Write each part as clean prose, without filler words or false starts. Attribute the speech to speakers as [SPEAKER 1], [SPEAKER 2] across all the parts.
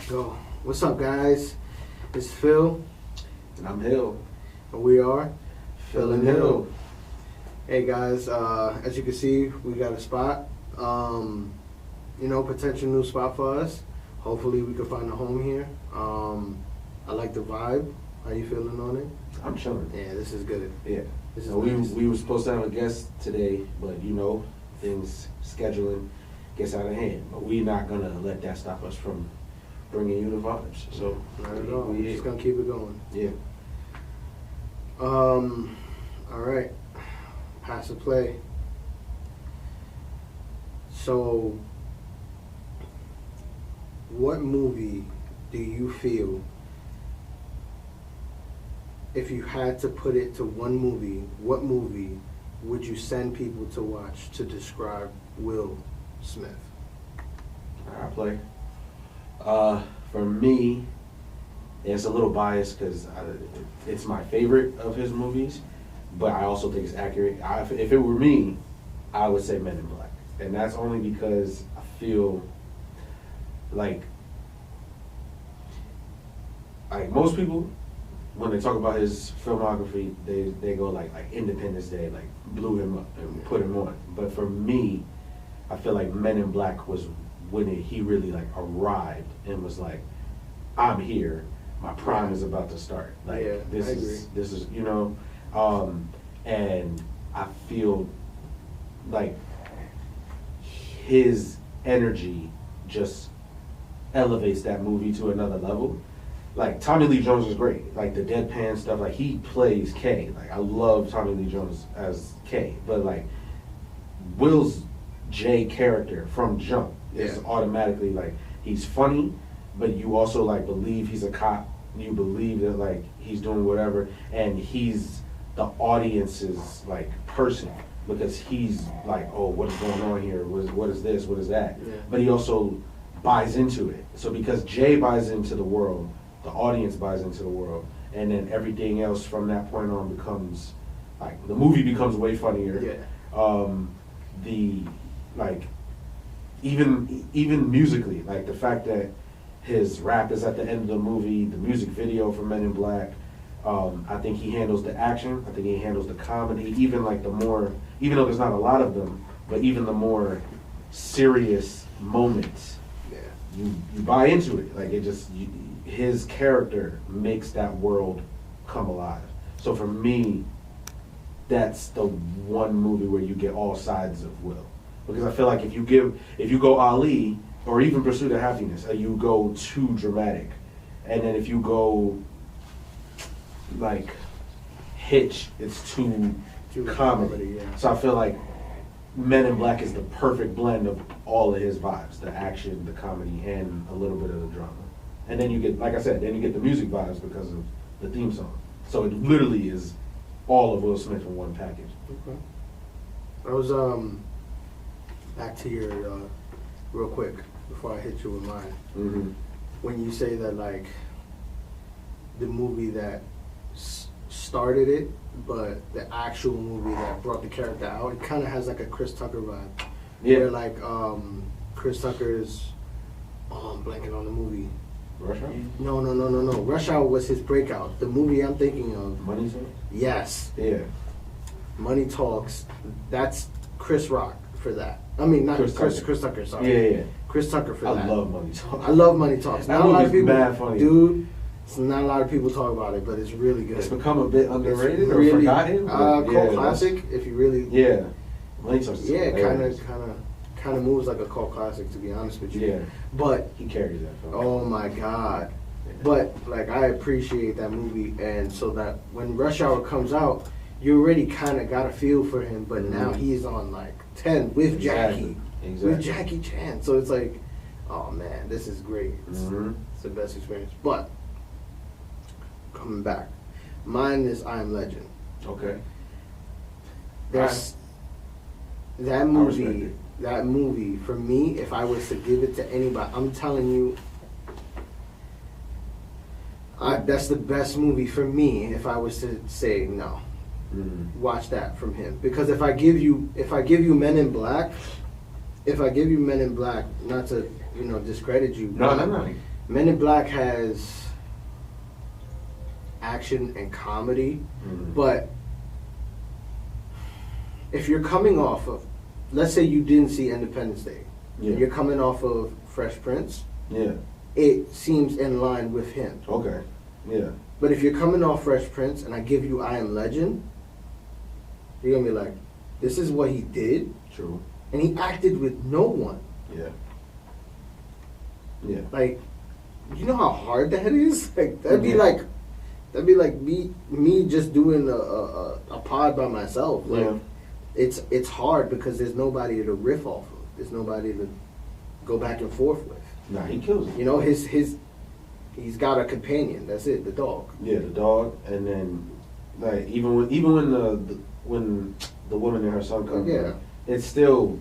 [SPEAKER 1] Go. What's up, guys? It's Phil.
[SPEAKER 2] And I'm Hill.
[SPEAKER 1] And we are
[SPEAKER 2] Phil and Hill.
[SPEAKER 1] Hey, guys. As you can see, we got a spot. Potential new spot for us. Hopefully, we can find a home here. I like the vibe. How you feeling on it?
[SPEAKER 2] I'm chilling.
[SPEAKER 1] Yeah, this is good.
[SPEAKER 2] Yeah.
[SPEAKER 1] This is
[SPEAKER 2] we
[SPEAKER 1] nice.
[SPEAKER 2] were supposed to have a guest today, but things scheduling gets out of hand. But we're not gonna let that stop us from bringing you the vibes. So
[SPEAKER 1] Not at all. We're just gonna keep it going.
[SPEAKER 2] Yeah.
[SPEAKER 1] All right. Pass the play. So, what movie do you feel, if you had to put it to one movie, what movie would you send people to watch to describe Will Smith?
[SPEAKER 2] I play. For me, it's a little biased because it's my favorite of his movies, but I also think it's accurate. If it were me, I would say Men in Black, and that's only because I feel like most people, when they talk about his filmography, they go like Independence Day, like blew him up and put him on. But for me, I feel like Men in Black was when he really like arrived and was like, I'm here, my prime is about to start. Like
[SPEAKER 1] Yeah,
[SPEAKER 2] this
[SPEAKER 1] I
[SPEAKER 2] is and I feel like his energy just elevates that movie to another level. Like Tommy Lee Jones is great, like the deadpan stuff. Like he plays K. Like I love Tommy Lee Jones as K, but like Will's J character from jump is automatically like he's funny, but you also like believe he's a cop. You believe that like he's doing whatever, and he's the audience's like person because he's like, oh, what is going on here? What is this? What is that?
[SPEAKER 1] Yeah.
[SPEAKER 2] But he also buys into it. So because Jay buys into the world, the audience buys into the world, and then everything else from that point on becomes like the movie becomes way funnier.
[SPEAKER 1] Yeah.
[SPEAKER 2] The like even musically, like the fact that his rap is at the end of the movie, the music video for Men in Black. I think he handles the action. I think he handles the comedy. Even like the more, even though there's not a lot of them, but even the more serious moments, you buy into it. Like it just his character makes that world come alive. So for me, that's the one movie where you get all sides of Will, because I feel like if you go Ali or even Pursuit of Happiness, you go too dramatic, and then if you go like Hitch, it's too comedy.
[SPEAKER 1] Yeah.
[SPEAKER 2] So I feel like Men in Black is the perfect blend of all of his vibes: the action, the comedy, and a little bit of the drama. And then you get, like I said, then you get the music vibes because of the theme song. So it literally is all of Will Smith in one package.
[SPEAKER 1] Okay. I was back to your real quick before I hit you with mine.
[SPEAKER 2] Mm-hmm.
[SPEAKER 1] When you say that like the movie that started it, but the actual movie that brought the character out, it kind of has like a Chris Tucker vibe.
[SPEAKER 2] Yeah.
[SPEAKER 1] Where like Chris Tucker's, I'm blanking on the movie.
[SPEAKER 2] Rush Hour?
[SPEAKER 1] No. Rush Hour was his breakout. The movie I'm thinking of.
[SPEAKER 2] Money Talks?
[SPEAKER 1] Yes.
[SPEAKER 2] Yeah.
[SPEAKER 1] Money Talks. That's Chris Rock for that. I mean, not Chris Tucker, sorry.
[SPEAKER 2] Yeah.
[SPEAKER 1] Chris Tucker for that.
[SPEAKER 2] I love Money Talks.
[SPEAKER 1] I love Money Talks.
[SPEAKER 2] That
[SPEAKER 1] Not a lot of
[SPEAKER 2] movie's
[SPEAKER 1] people,
[SPEAKER 2] mad funny.
[SPEAKER 1] dude. It's not a lot of people talk about it, but it's really good.
[SPEAKER 2] It's become a bit underrated
[SPEAKER 1] It's
[SPEAKER 2] or forgotten.
[SPEAKER 1] Cult classic. If you really,
[SPEAKER 2] Yeah. Money Talks is hilarious.
[SPEAKER 1] kind of moves like a cult classic, to be honest with you.
[SPEAKER 2] Yeah.
[SPEAKER 1] But
[SPEAKER 2] He carries that film.
[SPEAKER 1] oh my god.
[SPEAKER 2] Yeah.
[SPEAKER 1] But like I appreciate that movie, and so that when Rush Hour comes out, you already kind of got a feel for him. But now he's on like 10 with Jackie, with Jackie Chan. So it's like, oh man, this is great. It's the best experience. But coming back, mine is I Am Legend.
[SPEAKER 2] Okay.
[SPEAKER 1] There's that
[SPEAKER 2] I respect
[SPEAKER 1] movie.
[SPEAKER 2] it.
[SPEAKER 1] That movie for me, if I was to give it to anybody, I'm telling you, that's the best movie for me. If I was to say no, watch that from him. Because if I give you Men in Black, not to discredit you,
[SPEAKER 2] No.
[SPEAKER 1] Men in Black has action and comedy, but if you're coming off of, let's say you didn't see Independence Day, and you're coming off of Fresh Prince, it seems in line with him.
[SPEAKER 2] Okay, yeah.
[SPEAKER 1] But if you're coming off Fresh Prince and I give you I Am Legend, you're gonna be like, this is what he did.
[SPEAKER 2] True.
[SPEAKER 1] And he acted with no one.
[SPEAKER 2] Yeah. Yeah.
[SPEAKER 1] Like, you know how hard that is? Like that'd be like me just doing a pod by myself. Like it's hard because there's nobody to riff off of. There's nobody to go back and forth with.
[SPEAKER 2] Nah, he kills it.
[SPEAKER 1] You know, he's got a companion. That's it, the dog.
[SPEAKER 2] Yeah, the dog, and then like even when the woman and her son come, it's still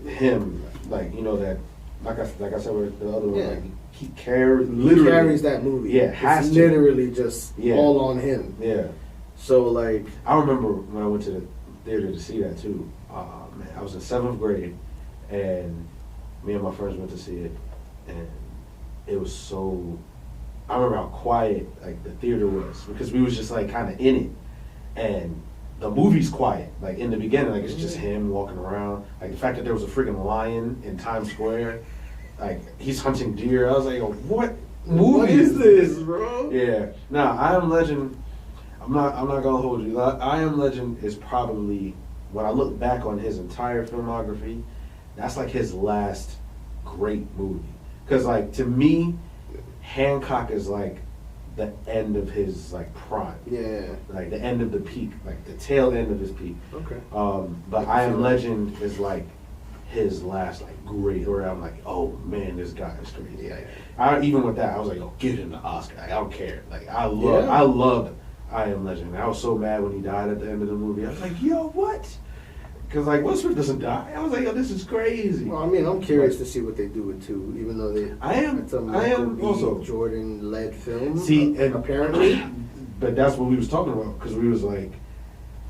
[SPEAKER 2] him. Like, you know, that like I said with the other one, like, he carries that movie. Yeah, it's literally just all on him. Yeah. So like, I remember when I went to the theater to see that too. Man, I was in 7th grade, and me and my friends went to see it, and it was so. I remember how quiet like the theater was because we was just like kind of in it, and the movie's quiet. Like in the beginning, like it's just him walking around. Like the fact that there was a freaking lion in Times Square, like he's hunting deer. I was like, what movie is this, bro? Yeah. Now, I Am Legend. I'm not gonna hold you. I Am Legend is probably, when I look back on his entire filmography, that's like his last great movie. Cause like to me, Hancock is like the end of his like prime. Yeah. Like the end of the peak, like the tail end of his peak. Okay. But I Am Legend is like his last like great, where I'm like, oh man, this guy is crazy. Like, even with that, I was like, oh, give him the Oscar. Like, I don't care. Like I loved I Am Legend. And I was so mad when he died at the end of the movie. I was like, yo, what? Because like Will Smith doesn't die. I was like, yo, this is crazy.
[SPEAKER 1] Well, I mean, I'm curious to see what they do with 2, even though
[SPEAKER 2] I am also
[SPEAKER 1] Jordan led film.
[SPEAKER 2] See, and
[SPEAKER 1] apparently,
[SPEAKER 2] but that's what we was talking about, because we was like,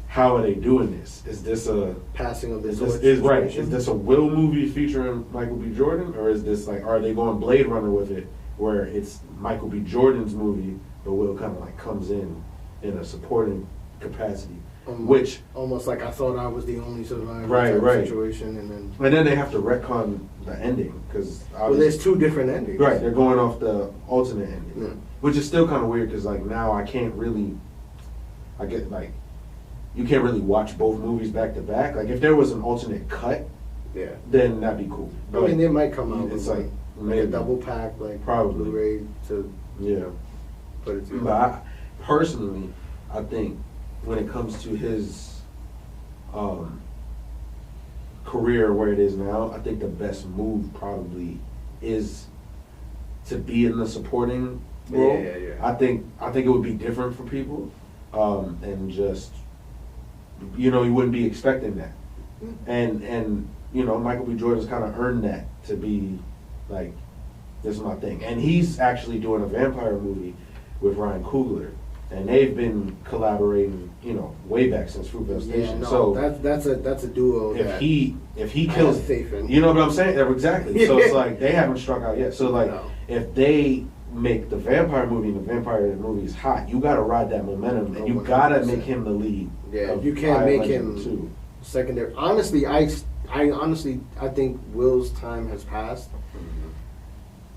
[SPEAKER 2] how are they doing this? Is this a
[SPEAKER 1] passing of the
[SPEAKER 2] torch? Is this a Will movie featuring Michael B. Jordan, or is this like, are they going Blade Runner with it, where it's Michael B. Jordan's movie, but Will kind of like comes in a supporting capacity? Which
[SPEAKER 1] almost like I thought I was the only survivor situation, and
[SPEAKER 2] then they have to retcon the ending because
[SPEAKER 1] there's 2 different endings.
[SPEAKER 2] Right, they're going off the alternate ending, which is still kind of weird because like now I can't really, you can't really watch both movies back to back. Like if there was an alternate cut, then that'd be cool.
[SPEAKER 1] But I mean, they might come out with like a double pack, like
[SPEAKER 2] probably
[SPEAKER 1] Blu-ray to put it together.
[SPEAKER 2] But personally, I think when it comes to his career where it is now, I think the best move probably is to be in the supporting role. I think it would be different for people, and just, you know, you wouldn't be expecting that, and you know, Michael B. Jordan's kind of earned that to be like, this is my thing, and he's actually doing a vampire movie with Ryan Coogler. And they've been collaborating, you know, way back since Fruitvale Station. So
[SPEAKER 1] that's a duo.
[SPEAKER 2] If he kills,
[SPEAKER 1] faith in.
[SPEAKER 2] You know what I'm saying? Exactly. So it's like they haven't struck out yet. So like if they make the vampire movie and the vampire movie is hot, you gotta ride that momentum, and you gotta make him the lead.
[SPEAKER 1] Yeah, you can't make him secondary. Honestly, I think Will's time has passed,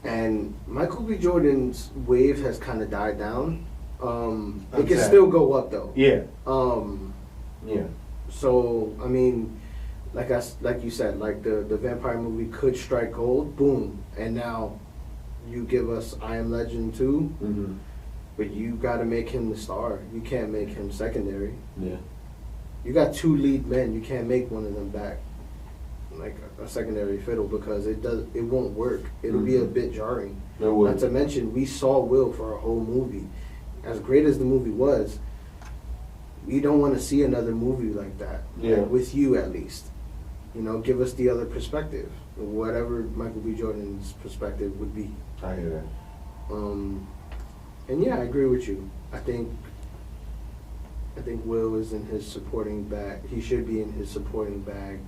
[SPEAKER 1] and Michael B. Jordan's wave has kind of died down. It can still go up though. Yeah. So I mean, like you said, like the vampire movie could strike gold, boom, and now you give us I Am Legend 2, but you got to make him the star. You can't make him secondary. Yeah. You got 2 lead men. You can't make one of them back like a secondary fiddle, because it won't work. It'll be a bit jarring. Not to mention, we saw Will for a whole movie. As great as the movie was, we don't want to see another movie like that. Yeah. Like, with you at least. You know, give us the other perspective. Whatever Michael B. Jordan's perspective would be.
[SPEAKER 2] I hear that.
[SPEAKER 1] And yeah, I agree with you. I think Will is in his supporting bag. He should be in his supporting bag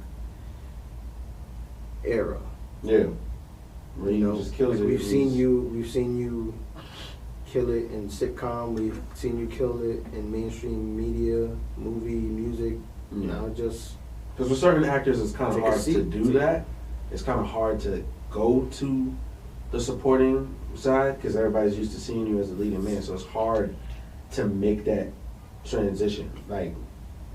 [SPEAKER 1] era.
[SPEAKER 2] Yeah. Where he just kills it.
[SPEAKER 1] We've seen you kill it in sitcom. We've seen you kill it in mainstream media, movie, music.
[SPEAKER 2] Yeah.
[SPEAKER 1] Now just
[SPEAKER 2] because with certain actors, it's kind of
[SPEAKER 1] take a
[SPEAKER 2] hard
[SPEAKER 1] seat.
[SPEAKER 2] to do that. It's kind of hard to go to the supporting side because everybody's used to seeing you as a leading man. So it's hard to make that transition. Like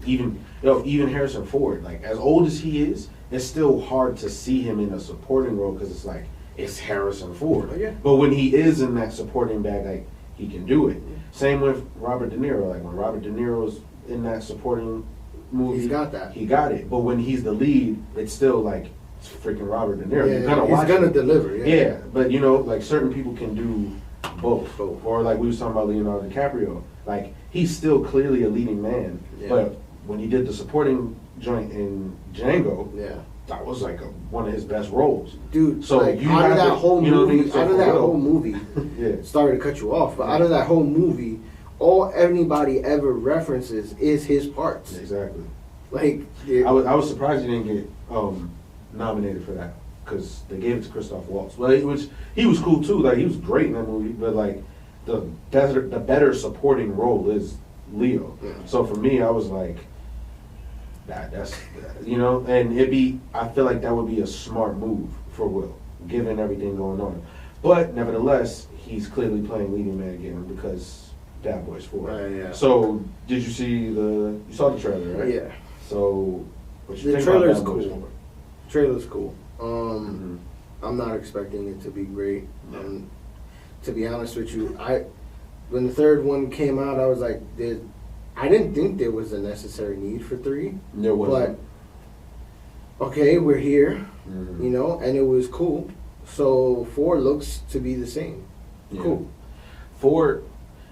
[SPEAKER 2] even Harrison Ford, like as old as he is, it's still hard to see him in a supporting role because it's like it's Harrison Ford.
[SPEAKER 1] Oh, yeah.
[SPEAKER 2] But when he is in that supporting bag, like he can do it. Same with Robert De Niro. Like when Robert De Niro's in that supporting movie,
[SPEAKER 1] he's got that.
[SPEAKER 2] He got it. But when he's the lead, it's still like it's freaking Robert De Niro.
[SPEAKER 1] Yeah,
[SPEAKER 2] You're gonna watch
[SPEAKER 1] he's gonna
[SPEAKER 2] it.
[SPEAKER 1] deliver.
[SPEAKER 2] Yeah, but like certain people can do both. Or like we was talking about Leonardo DiCaprio. Like he's still clearly a leading man, but when he did the supporting joint in Django, that was like one of his best roles,
[SPEAKER 1] dude.
[SPEAKER 2] So
[SPEAKER 1] like,
[SPEAKER 2] you
[SPEAKER 1] out of that
[SPEAKER 2] to,
[SPEAKER 1] whole
[SPEAKER 2] you know
[SPEAKER 1] movie,
[SPEAKER 2] what I mean? So
[SPEAKER 1] out of that whole movie, sorry to cut you off, but out of that whole movie, all anybody ever references is his parts.
[SPEAKER 2] Exactly.
[SPEAKER 1] Like
[SPEAKER 2] I was surprised he didn't get nominated for that because they gave it to Christoph Waltz. Well, which he was cool too. Like he was great in that movie, but like the better supporting role is Leo.
[SPEAKER 1] Yeah.
[SPEAKER 2] So for me, I was like, that's and I feel like that would be a smart move for Will, given everything going on. But nevertheless, he's clearly playing leading man again because Bad Boys 4.
[SPEAKER 1] Yeah.
[SPEAKER 2] So did you saw the trailer, right?
[SPEAKER 1] Yeah.
[SPEAKER 2] So what you
[SPEAKER 1] The
[SPEAKER 2] think
[SPEAKER 1] trailer
[SPEAKER 2] about
[SPEAKER 1] is
[SPEAKER 2] Bad Boys
[SPEAKER 1] cool.
[SPEAKER 2] 4?
[SPEAKER 1] Trailer's cool. I'm not expecting it to be great. And to be honest with you, when the third one came out, I was like, I didn't think there was a necessary need for 3.
[SPEAKER 2] There wasn't.
[SPEAKER 1] But okay, we're here, and it was cool. So 4 looks to be the same.
[SPEAKER 2] Yeah.
[SPEAKER 1] Cool.
[SPEAKER 2] 4,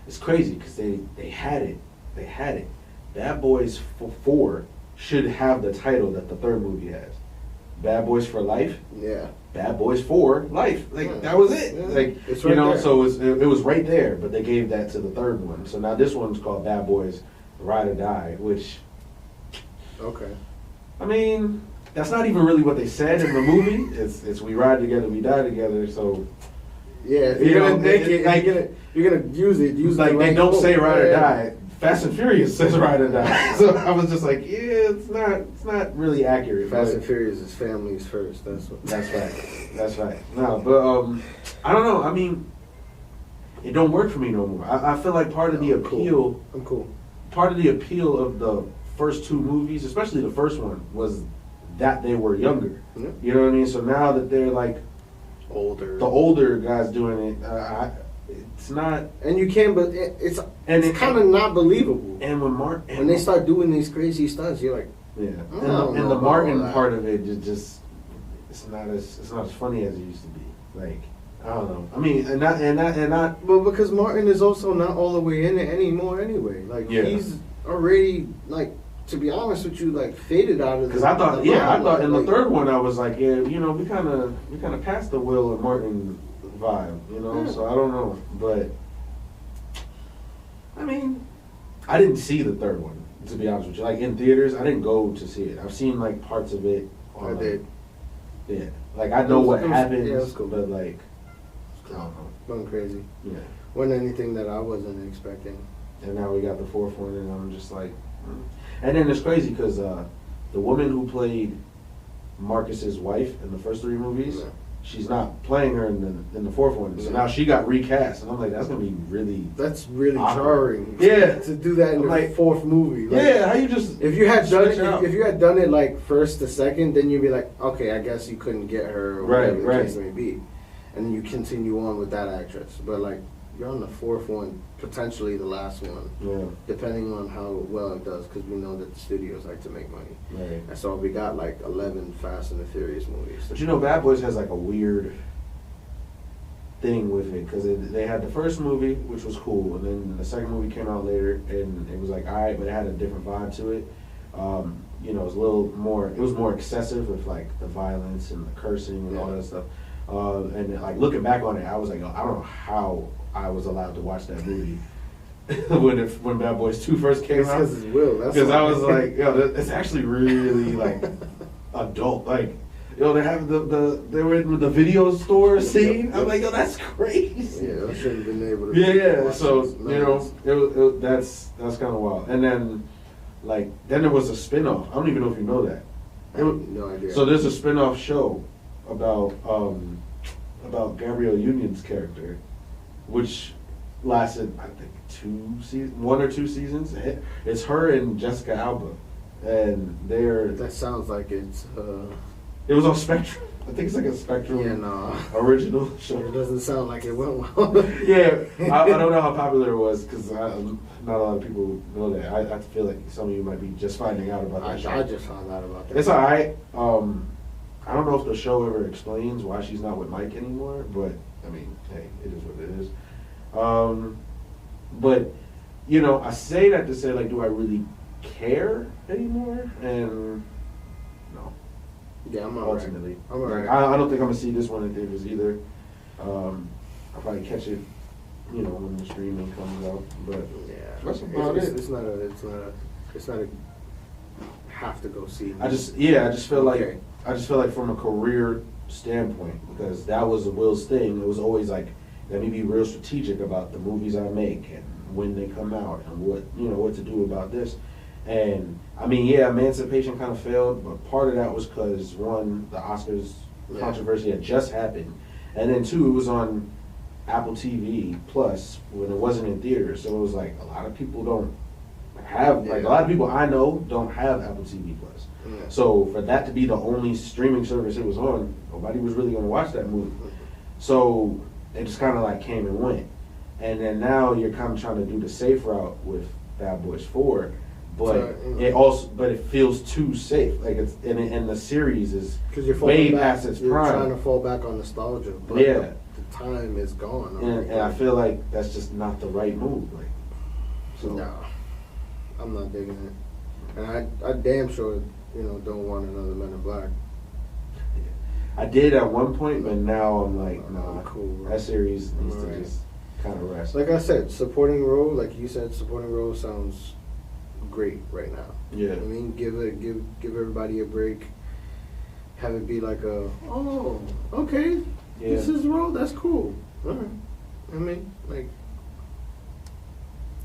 [SPEAKER 2] it's crazy because they had it. They had it. Bad Boys 4 should have the title that the third movie has. Bad Boys for Life.
[SPEAKER 1] Yeah.
[SPEAKER 2] Bad Boys 4 Life. Like that was it.
[SPEAKER 1] Yeah.
[SPEAKER 2] Like
[SPEAKER 1] It's right there.
[SPEAKER 2] so it was right there, but they gave that to the third one. So now this one's called Bad Boys Ride or Die, which
[SPEAKER 1] Okay.
[SPEAKER 2] I mean, that's not even really what they said in the movie. It's we ride together, we die together. So
[SPEAKER 1] yeah, if you're gonna make it,
[SPEAKER 2] like,
[SPEAKER 1] you're gonna use it. Use
[SPEAKER 2] like
[SPEAKER 1] the
[SPEAKER 2] they
[SPEAKER 1] right
[SPEAKER 2] don't
[SPEAKER 1] quote.
[SPEAKER 2] say ride or die. Fast and Furious says ride or die. So I was just like, it's not really accurate.
[SPEAKER 1] Fast and Furious is families first. That's
[SPEAKER 2] right. No, but I don't know. I mean, it don't work for me no more. I feel like part of the appeal.
[SPEAKER 1] I'm cool.
[SPEAKER 2] Part of the appeal of the first 2 movies, especially the first one, was that they were younger.
[SPEAKER 1] Yeah.
[SPEAKER 2] You know what I mean? So now that they're like
[SPEAKER 1] Older.
[SPEAKER 2] the older guys doing it, it's not.
[SPEAKER 1] And you can't, but it's kind of not believable.
[SPEAKER 2] And when
[SPEAKER 1] they start doing these crazy stunts, you're like,
[SPEAKER 2] and the Martin part of it just it's not as funny as it used to be. Like I don't know. I mean, and not.
[SPEAKER 1] But because Martin is also not all the way in it anymore anyway. Like he's already like, to be honest with you, like faded out of.
[SPEAKER 2] Because I thought in the third one I was like, we kind of passed the Will and Martin vibe, So I don't know, but I mean, I didn't see the third one, to be honest with you. Like in theaters, I didn't go to see it. I've seen like parts of it.
[SPEAKER 1] I did.
[SPEAKER 2] Yeah, like I know what happens,
[SPEAKER 1] yeah, it was cool.
[SPEAKER 2] but like I don't know.
[SPEAKER 1] Going crazy.
[SPEAKER 2] Yeah.
[SPEAKER 1] Wasn't anything that I wasn't expecting.
[SPEAKER 2] And now we got the fourth one, and I'm just like, And then it's crazy because the woman who played Marcus's wife in the first 3 movies. Yeah. She's not playing her in the fourth one, so now she got recast, and I'm like, that's gonna be really.
[SPEAKER 1] That's really
[SPEAKER 2] awkward.
[SPEAKER 1] jarring.
[SPEAKER 2] Yeah,
[SPEAKER 1] to do that in the
[SPEAKER 2] like,
[SPEAKER 1] 4th movie.
[SPEAKER 2] Like, yeah, how you just
[SPEAKER 1] if you had done it like first to second, then you'd be like, okay, I guess you couldn't get her, or whatever the case may be, and then you continue on with that actress. But like you're on the 4th one, potentially the last one, depending on how well it does, because we know that the studios like to make money.
[SPEAKER 2] Right.
[SPEAKER 1] And so we got like 11 Fast and the Furious movies.
[SPEAKER 2] But Bad Boys has like a weird thing with it, because they had the first movie, which was cool, and then the second movie came out later, and it was like, all right, but it had a different vibe to it. It was a little more, it was more excessive with like the violence and the cursing and all that stuff. And like looking back on it, I was like, I don't know how I was allowed to watch that movie when Bad Boys 2 first came out.
[SPEAKER 1] Because it's Will.
[SPEAKER 2] Because I was like, it's actually really like adult. Like Yo, they have they were in the video store scene. I'm like, yo, that's crazy.
[SPEAKER 1] Yeah, I shouldn't have been able to.
[SPEAKER 2] Yeah. So that's kind of wild. And then then there was a spinoff. I don't even know if you know that.
[SPEAKER 1] I have no idea.
[SPEAKER 2] So there's a spinoff show about Gabrielle Union's character, which lasted I think 1 or 2 seasons. It's her and Jessica Alba, and
[SPEAKER 1] That sounds like it's.
[SPEAKER 2] It was on Spectrum. I think it's like a Spectrum original show.
[SPEAKER 1] It doesn't sound like it went well.
[SPEAKER 2] Yeah, I don't know how popular it was because not a lot of people know that. I feel like some of you might be just finding out about that show.
[SPEAKER 1] I just found out about that.
[SPEAKER 2] It's alright. I don't know if the show ever explains why she's not with Mike anymore, but I mean, hey, it is what it is. But I say that to say do I really care anymore? And no.
[SPEAKER 1] Yeah, I'm
[SPEAKER 2] ultimately.
[SPEAKER 1] I'm alright.
[SPEAKER 2] I don't think I'm gonna see this one in theaters either. I'll probably catch it, when the streaming comes out. But
[SPEAKER 1] yeah,
[SPEAKER 2] that's about it.
[SPEAKER 1] It's not a have to go see.
[SPEAKER 2] I just feel like from a career standpoint, because that was Will's thing. It was always let me be real strategic about the movies I make and when they come out and what to do about this. And I mean, Emancipation kind of failed, but part of that was because one, the Oscars controversy had just happened, and then two, it was on Apple TV Plus when it wasn't in theaters. So it was a lot of people don't have a lot of people I know don't have Apple TV Plus. Yeah. So for that to be the only streaming service it was on, nobody was really going to watch that movie. So it just kind of came and went. And then now you're kind of trying to do the safe route with Bad Boys 4. But it feels too safe. It's and the series is way past its prime.
[SPEAKER 1] You're trying to fall back on nostalgia, but the time is gone.
[SPEAKER 2] And I feel like that's just not the right move.
[SPEAKER 1] No, I'm not digging it. And I damn sure don't want another Men in Black.
[SPEAKER 2] I did at one point, but now I'm nah.
[SPEAKER 1] Cool, bro.
[SPEAKER 2] That series needs to just kind of rest.
[SPEAKER 1] Like I said, supporting role, like you said, supporting role sounds great right now.
[SPEAKER 2] Yeah.
[SPEAKER 1] I mean, give everybody a break. Have it be okay, this is the role, that's cool. All right. I mean, I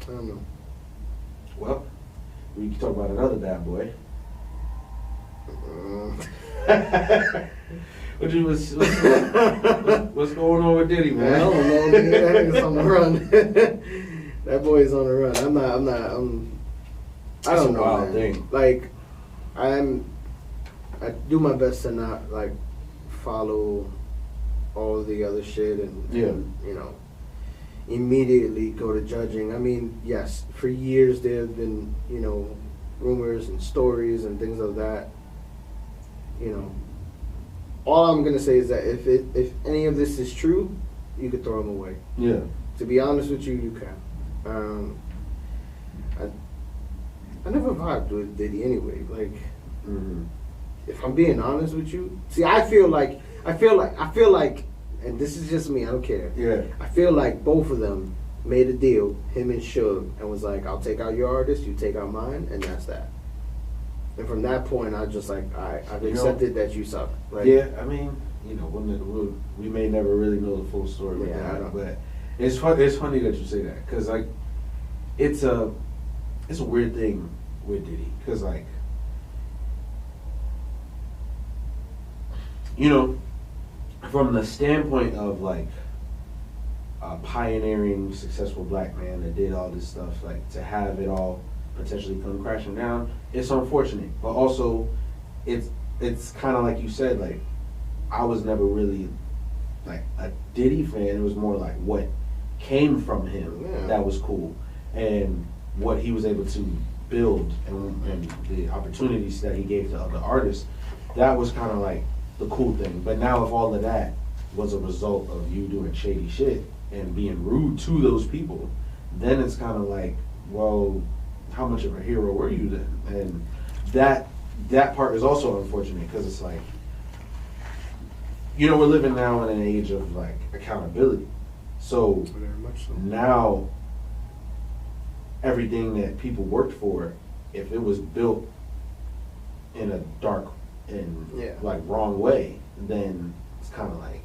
[SPEAKER 1] don't know.
[SPEAKER 2] Well, we can talk about another bad boy. What's going on with Diddy, man?
[SPEAKER 1] I don't know. He's on the run. That boy is on the run. I don't know, man. Thing. I do my best to not follow all the other shit and immediately go to judging. I mean, yes, for years there have been rumors and stories and things of that. All I'm gonna say is that if any of this is true, you could throw them away.
[SPEAKER 2] Yeah.
[SPEAKER 1] To be honest with you, you can. I never vibed with Diddy anyway. If I'm being honest with you, see, I feel like, and this is just me. I don't care.
[SPEAKER 2] Yeah.
[SPEAKER 1] I feel like both of them made a deal, him and Suge, and was like, "I'll take out your artist, you take out mine," and that's that. And from that point, I just I've accepted that you suck.
[SPEAKER 2] Yeah, I mean, we may never really know the full story with that, but it's funny that you say that because it's a weird thing with Diddy because from the standpoint of a pioneering, successful black man that did all this stuff, to have it all potentially come crashing down, it's unfortunate. But also, it's kind of like you said, I was never really a Diddy fan. It was more what came from him that was cool, and what he was able to build and the opportunities that he gave to other artists. That was kind of the cool thing. But now if all of that was a result of you doing shady shit and being rude to those people, then it's kind of well, how much of a hero were you then? And that part is also unfortunate because it's we're living now in an age of accountability. So now everything that people worked for, if it was built in a dark in like wrong way, then it's kind of like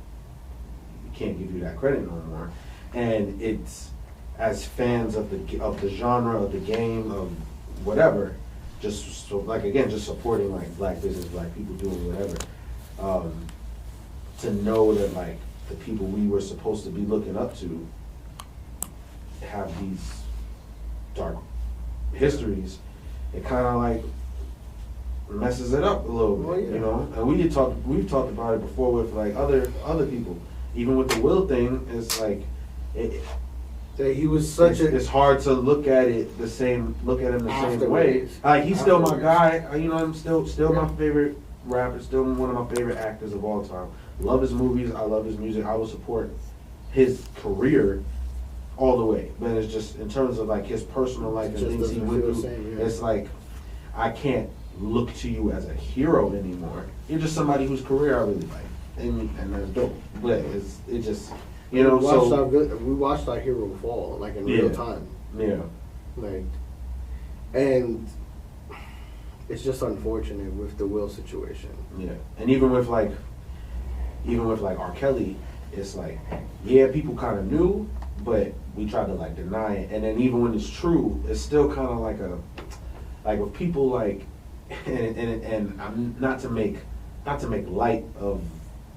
[SPEAKER 2] we can't give you that credit no more. And it's, as fans of the genre, of the game, of whatever, just so, like, again, just supporting like black business, black people doing whatever, to know that like the people we were supposed to be looking up to have these dark histories, it kind of like messes it up a little bit, you know. And we've talked about it before with like other people, even with the Will thing. It's like
[SPEAKER 1] he was such
[SPEAKER 2] it's hard to look at him the same way. Like, he's still my guy, you know. I'm still my favorite rapper, still one of my favorite actors of all time. Love his movies, I love his music, I will support his career all the way. But it's just in terms of like his personal life and things he went through, it's like I can't look to you as a hero anymore. You're just somebody whose career I really like, and that's dope. But it just, you know,
[SPEAKER 1] we watched our hero fall like in real time.
[SPEAKER 2] Yeah.
[SPEAKER 1] Like, and it's just unfortunate with the Will situation.
[SPEAKER 2] Yeah. And even with like R. Kelly, it's like, yeah, people kind of knew, but we tried to like deny it. And then even when it's true, it's still kind of like with people like, and I'm not to make light of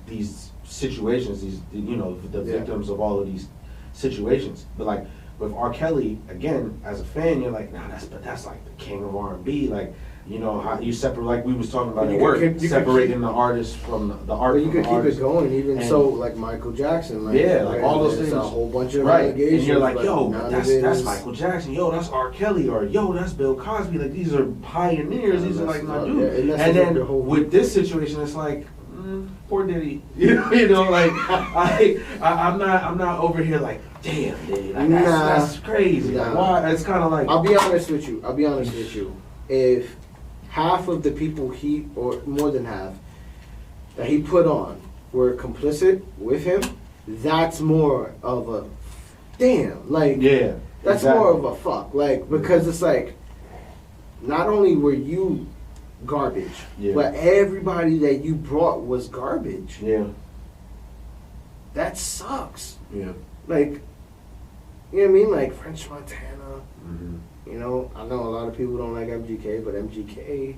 [SPEAKER 2] these situations, these, you know, the victims of all of these situations, but like with R. Kelly, again, as a fan, you're like, nah, that's like the king of R&B, like, you know, how you separate, like we was talking about at work, separating the artist from the art.
[SPEAKER 1] But you could keep it going, even so, like Michael Jackson, like,
[SPEAKER 2] like all those things,
[SPEAKER 1] a whole bunch of
[SPEAKER 2] allegations. And you're like, yo, that's Michael Jackson, yo, that's R. Kelly, or yo, that's Bill Cosby. Like, these are pioneers. These are like my dudes. And then with this situation, it's like, poor Diddy. You know, like I'm not over here like, damn, Diddy, like, that's crazy. Like, why? It's kind of like,
[SPEAKER 1] I'll be honest with you. If half of the people or more than half, that he put on were complicit with him, that's more of a damn. Like, that's more of a fuck. Like, because it's like, not only were you garbage, but everybody that you brought was garbage. That sucks. Like, you know what I mean? Like French Montana. You know, I know a lot of people don't like MGK, but MGK,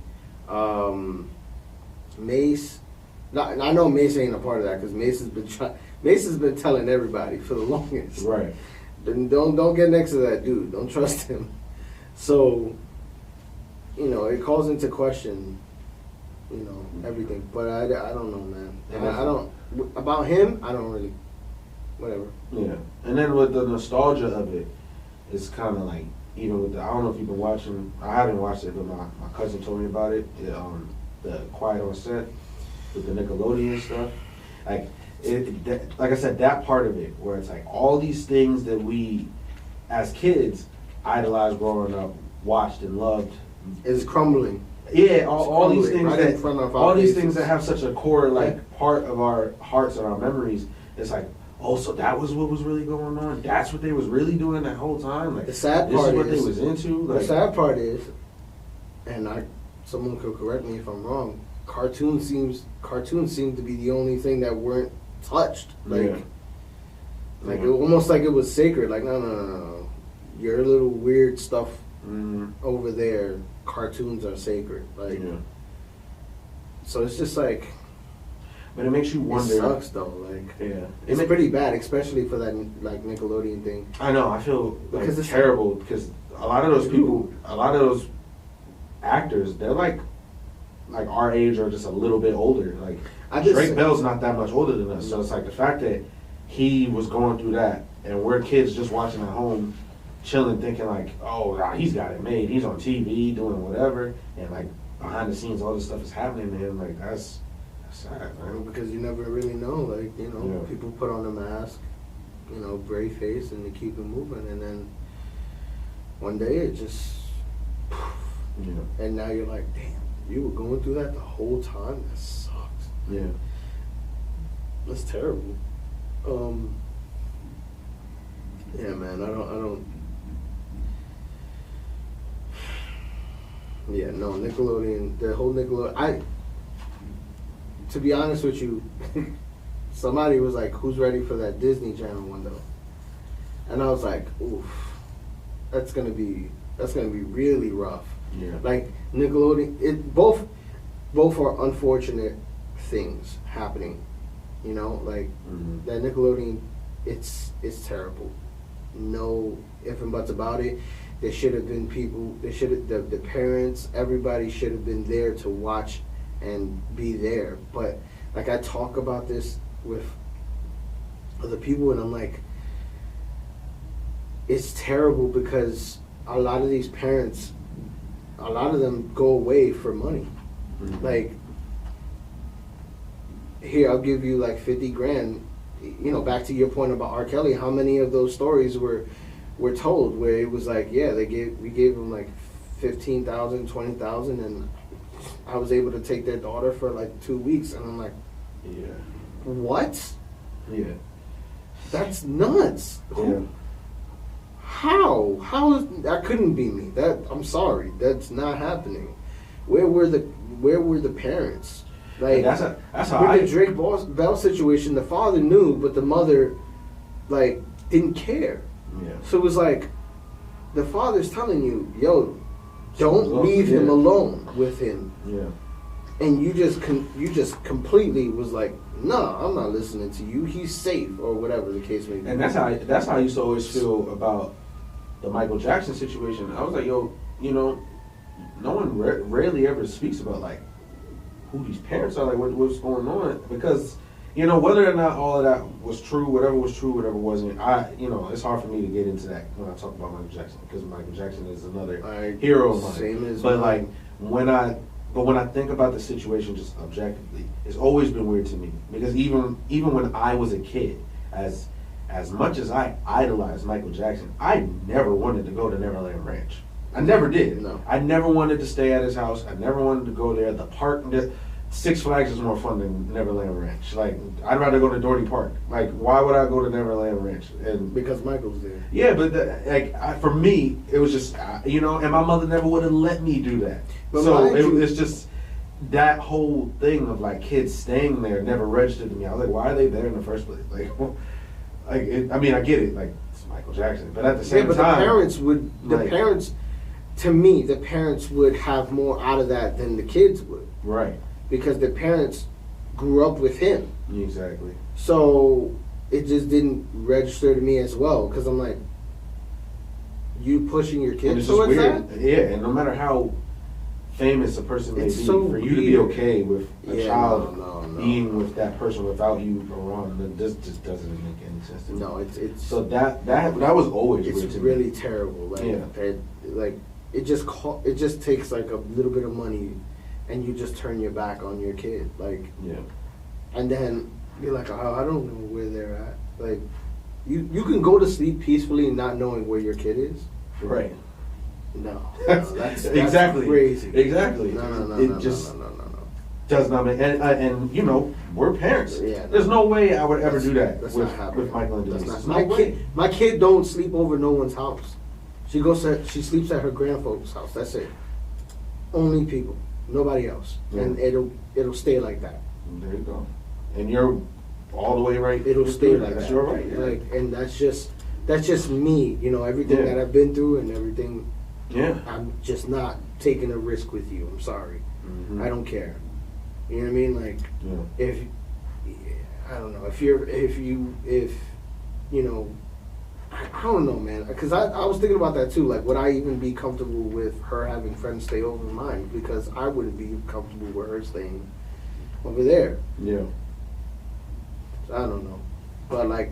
[SPEAKER 1] Mace. I know Mace ain't a part of that because Mace has been telling everybody for the longest.
[SPEAKER 2] Right.
[SPEAKER 1] Don't get next to that dude. Don't trust him. So, you know, it calls into question, you know, everything. But I don't know, man. I don't about him. I don't really. Whatever. Yeah,
[SPEAKER 2] and then with the nostalgia of it, it's kind of like, even with I don't know if you've been watching, I haven't watched it, but my cousin told me about it, the Quiet on Set with the Nickelodeon stuff. Like, like I said, that part of it, where it's like all these things that we, as kids, idolized growing up, watched and loved,
[SPEAKER 1] is crumbling.
[SPEAKER 2] Yeah, all these things
[SPEAKER 1] right
[SPEAKER 2] things that have such a core, like, part of our hearts and our memories, it's like, oh, so that was what was really going on? That's what they was really doing that whole time? Like,
[SPEAKER 1] the sad
[SPEAKER 2] part
[SPEAKER 1] is
[SPEAKER 2] what they was into? Like,
[SPEAKER 1] the sad part is, and someone could correct me if I'm wrong, cartoons seem to be the only thing that weren't touched. Like, it, almost like it was sacred. Like, no. Your little weird stuff over there, cartoons are sacred. Like, so it's just like...
[SPEAKER 2] But it makes you wonder.
[SPEAKER 1] It sucks though, like it's pretty bad, especially for that like Nickelodeon thing.
[SPEAKER 2] I know. I feel like because it's terrible because a lot of those people, a lot of those actors, they're like our age or just a little bit older. Like Drake Bell's not that much older than us, so it's like the fact that he was going through that, and we're kids just watching at home, chilling, thinking like, oh, he's got it made. He's on TV doing whatever, and like behind the scenes, all this stuff is happening to him. Like that's sad, man.
[SPEAKER 1] Because you never really know. Like, you know, people put on a mask, you know, brave face, and they keep it moving, and then one day it just, and now you're like, damn, you were going through that the whole time. That sucks.
[SPEAKER 2] Yeah,
[SPEAKER 1] that's terrible. Yeah, man. I don't. Yeah, no, Nickelodeon. The whole Nickelodeon. to be honest with you, somebody was like, "Who's ready for that Disney Channel window?" And I was like, "Oof, that's gonna be really rough."
[SPEAKER 2] Yeah.
[SPEAKER 1] Like Nickelodeon, both are unfortunate things happening. You know, like that Nickelodeon, it's terrible. No ifs and buts about it. There should have been people. There should have the parents. Everybody should have been there to watch and be there. But like I talk about this with other people, and I'm like, it's terrible because a lot of these parents, a lot of them go away for money. Like, here, I'll give you like 50 grand. You know, back to your point about R. Kelly, how many of those stories were told where it was like, yeah, we gave them like 15,000, 20,000, and I was able to take their daughter for like 2 weeks, and I'm like,
[SPEAKER 2] yeah,
[SPEAKER 1] what?
[SPEAKER 2] Yeah,
[SPEAKER 1] that's nuts.
[SPEAKER 2] Yeah.
[SPEAKER 1] How is that? Couldn't be me. I'm sorry, that's not happening. Where were the parents? Like,
[SPEAKER 2] that's how
[SPEAKER 1] with the Drake Bell situation, the father knew, but the mother, like, didn't care.
[SPEAKER 2] Yeah.
[SPEAKER 1] So it was like, the father's telling you, yo, don't leave him alone with him.
[SPEAKER 2] Yeah.
[SPEAKER 1] And you just completely was like, no, I'm not listening to you. He's safe, or whatever the case may be.
[SPEAKER 2] And that's how I used to always feel about the Michael Jackson situation. I was like, yo, you know, no one rarely ever speaks about like who these parents are, like what's going on, because you know whether or not all of that was true, whatever wasn't, it's hard for me to get into that when I talk about Michael Jackson, because Michael Jackson is another hero of mine.
[SPEAKER 1] Same as
[SPEAKER 2] but
[SPEAKER 1] mine.
[SPEAKER 2] like when I think about the situation just objectively, it's always been weird to me, because even when I was a kid, as much as I idolized Michael Jackson, I never wanted to go to Neverland Ranch. I never did.
[SPEAKER 1] No.
[SPEAKER 2] I never wanted to stay at his house. I never wanted to go there. The park, Six Flags is more fun than Neverland Ranch. Like, I'd rather go to Dorney Park. Like, why would I go to Neverland Ranch? And
[SPEAKER 1] because Michael's there.
[SPEAKER 2] Yeah, but for me, it was just and my mother never would have let me do that.
[SPEAKER 1] But
[SPEAKER 2] so it's just that whole thing of like kids staying there never registered to me. I was like, why are they there in the first place? Like, I get it. Like, it's Michael Jackson, but at the same time,
[SPEAKER 1] the parents would have more out of that than the kids would.
[SPEAKER 2] Right.
[SPEAKER 1] Because the parents grew up with him.
[SPEAKER 2] Exactly.
[SPEAKER 1] So it just didn't register to me as well, because I'm like, you pushing your kids towards that?
[SPEAKER 2] Yeah, and no matter how famous a person may be,
[SPEAKER 1] so
[SPEAKER 2] for you to be okay with a child
[SPEAKER 1] no.
[SPEAKER 2] being with that person without you around, this just doesn't make any sense to me.
[SPEAKER 1] No, it's
[SPEAKER 2] so that was always weird to me.
[SPEAKER 1] It's really terrible. Like, it just takes like a little bit of money, and you just turn your back on your kid. Like,
[SPEAKER 2] yeah.
[SPEAKER 1] And then you're like, oh, I don't know where they're at. Like, you can go to sleep peacefully not knowing where your kid is.
[SPEAKER 2] Right.
[SPEAKER 1] No, that's
[SPEAKER 2] exactly
[SPEAKER 1] crazy.
[SPEAKER 2] Exactly.
[SPEAKER 1] No.
[SPEAKER 2] Does not make, and we're parents.
[SPEAKER 1] Yeah,
[SPEAKER 2] There's no way I would ever do that
[SPEAKER 1] with
[SPEAKER 2] Michael and Denise.
[SPEAKER 1] That's not, my kid don't sleep over no one's house. She sleeps at her grandfolks' house. That's it. Only people, nobody else, and it'll stay like that.
[SPEAKER 2] There you go. And you're all the way right.
[SPEAKER 1] It'll stay like
[SPEAKER 2] that.
[SPEAKER 1] that.
[SPEAKER 2] You're right. Yeah.
[SPEAKER 1] Like, and that's just me. Everything that I've been through and everything.
[SPEAKER 2] Yeah.
[SPEAKER 1] I'm just not taking a risk with you. I'm sorry.
[SPEAKER 2] Mm-hmm.
[SPEAKER 1] I don't care. You know what I mean? Like, if I don't know, I don't know, man. Because I was thinking about that too. Like, would I even be comfortable with her having friends stay over mine? Because I wouldn't be comfortable with her staying over there.
[SPEAKER 2] Yeah.
[SPEAKER 1] So I don't know. But, like,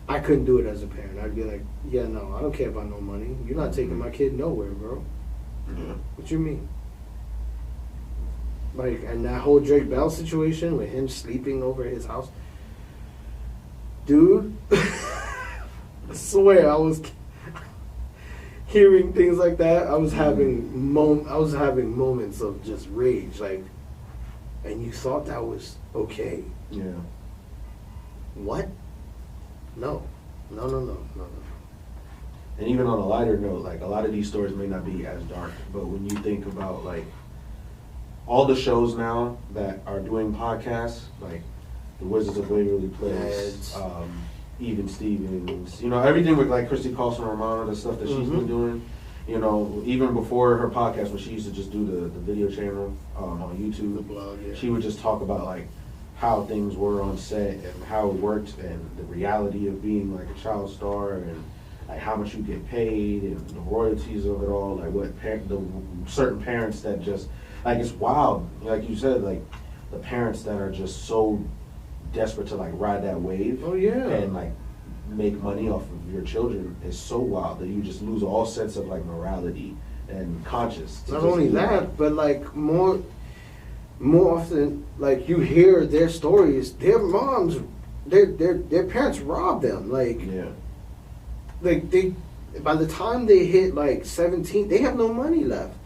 [SPEAKER 1] I couldn't do it as a parent. I'd be like, yeah, no, I don't care about no money. You're not taking my kid nowhere, bro.
[SPEAKER 2] Yeah.
[SPEAKER 1] What you mean? Like, and that whole Drake Bell situation with him sleeping over his house. Dude, I swear I was hearing things like that. I was having moments of just rage, like, and you thought that was okay.
[SPEAKER 2] Yeah.
[SPEAKER 1] What? No.
[SPEAKER 2] And even on a lighter note, like, a lot of these stories may not be as dark, but when you think about, like, all the shows now that are doing podcasts, like the Wizards of Waverly Place, Even Stevens, everything with like Christy Carlson Romano, the stuff that she's been doing. Even before her podcast, when she used to just do the video channel on YouTube,
[SPEAKER 1] the blog,
[SPEAKER 2] she would just talk about like how things were on set and how it worked and the reality of being like a child star and like how much you get paid and the royalties of it all, like what the certain parents that just like it's wild, like you said, like the parents that are just so desperate to like ride that wave, and like make money off of your children is so wild that you just lose all sense of like morality and conscience.
[SPEAKER 1] Not only that, but like more often, like you hear their stories, their moms, their parents robbed them, like they by the time they hit like 17, they have no money left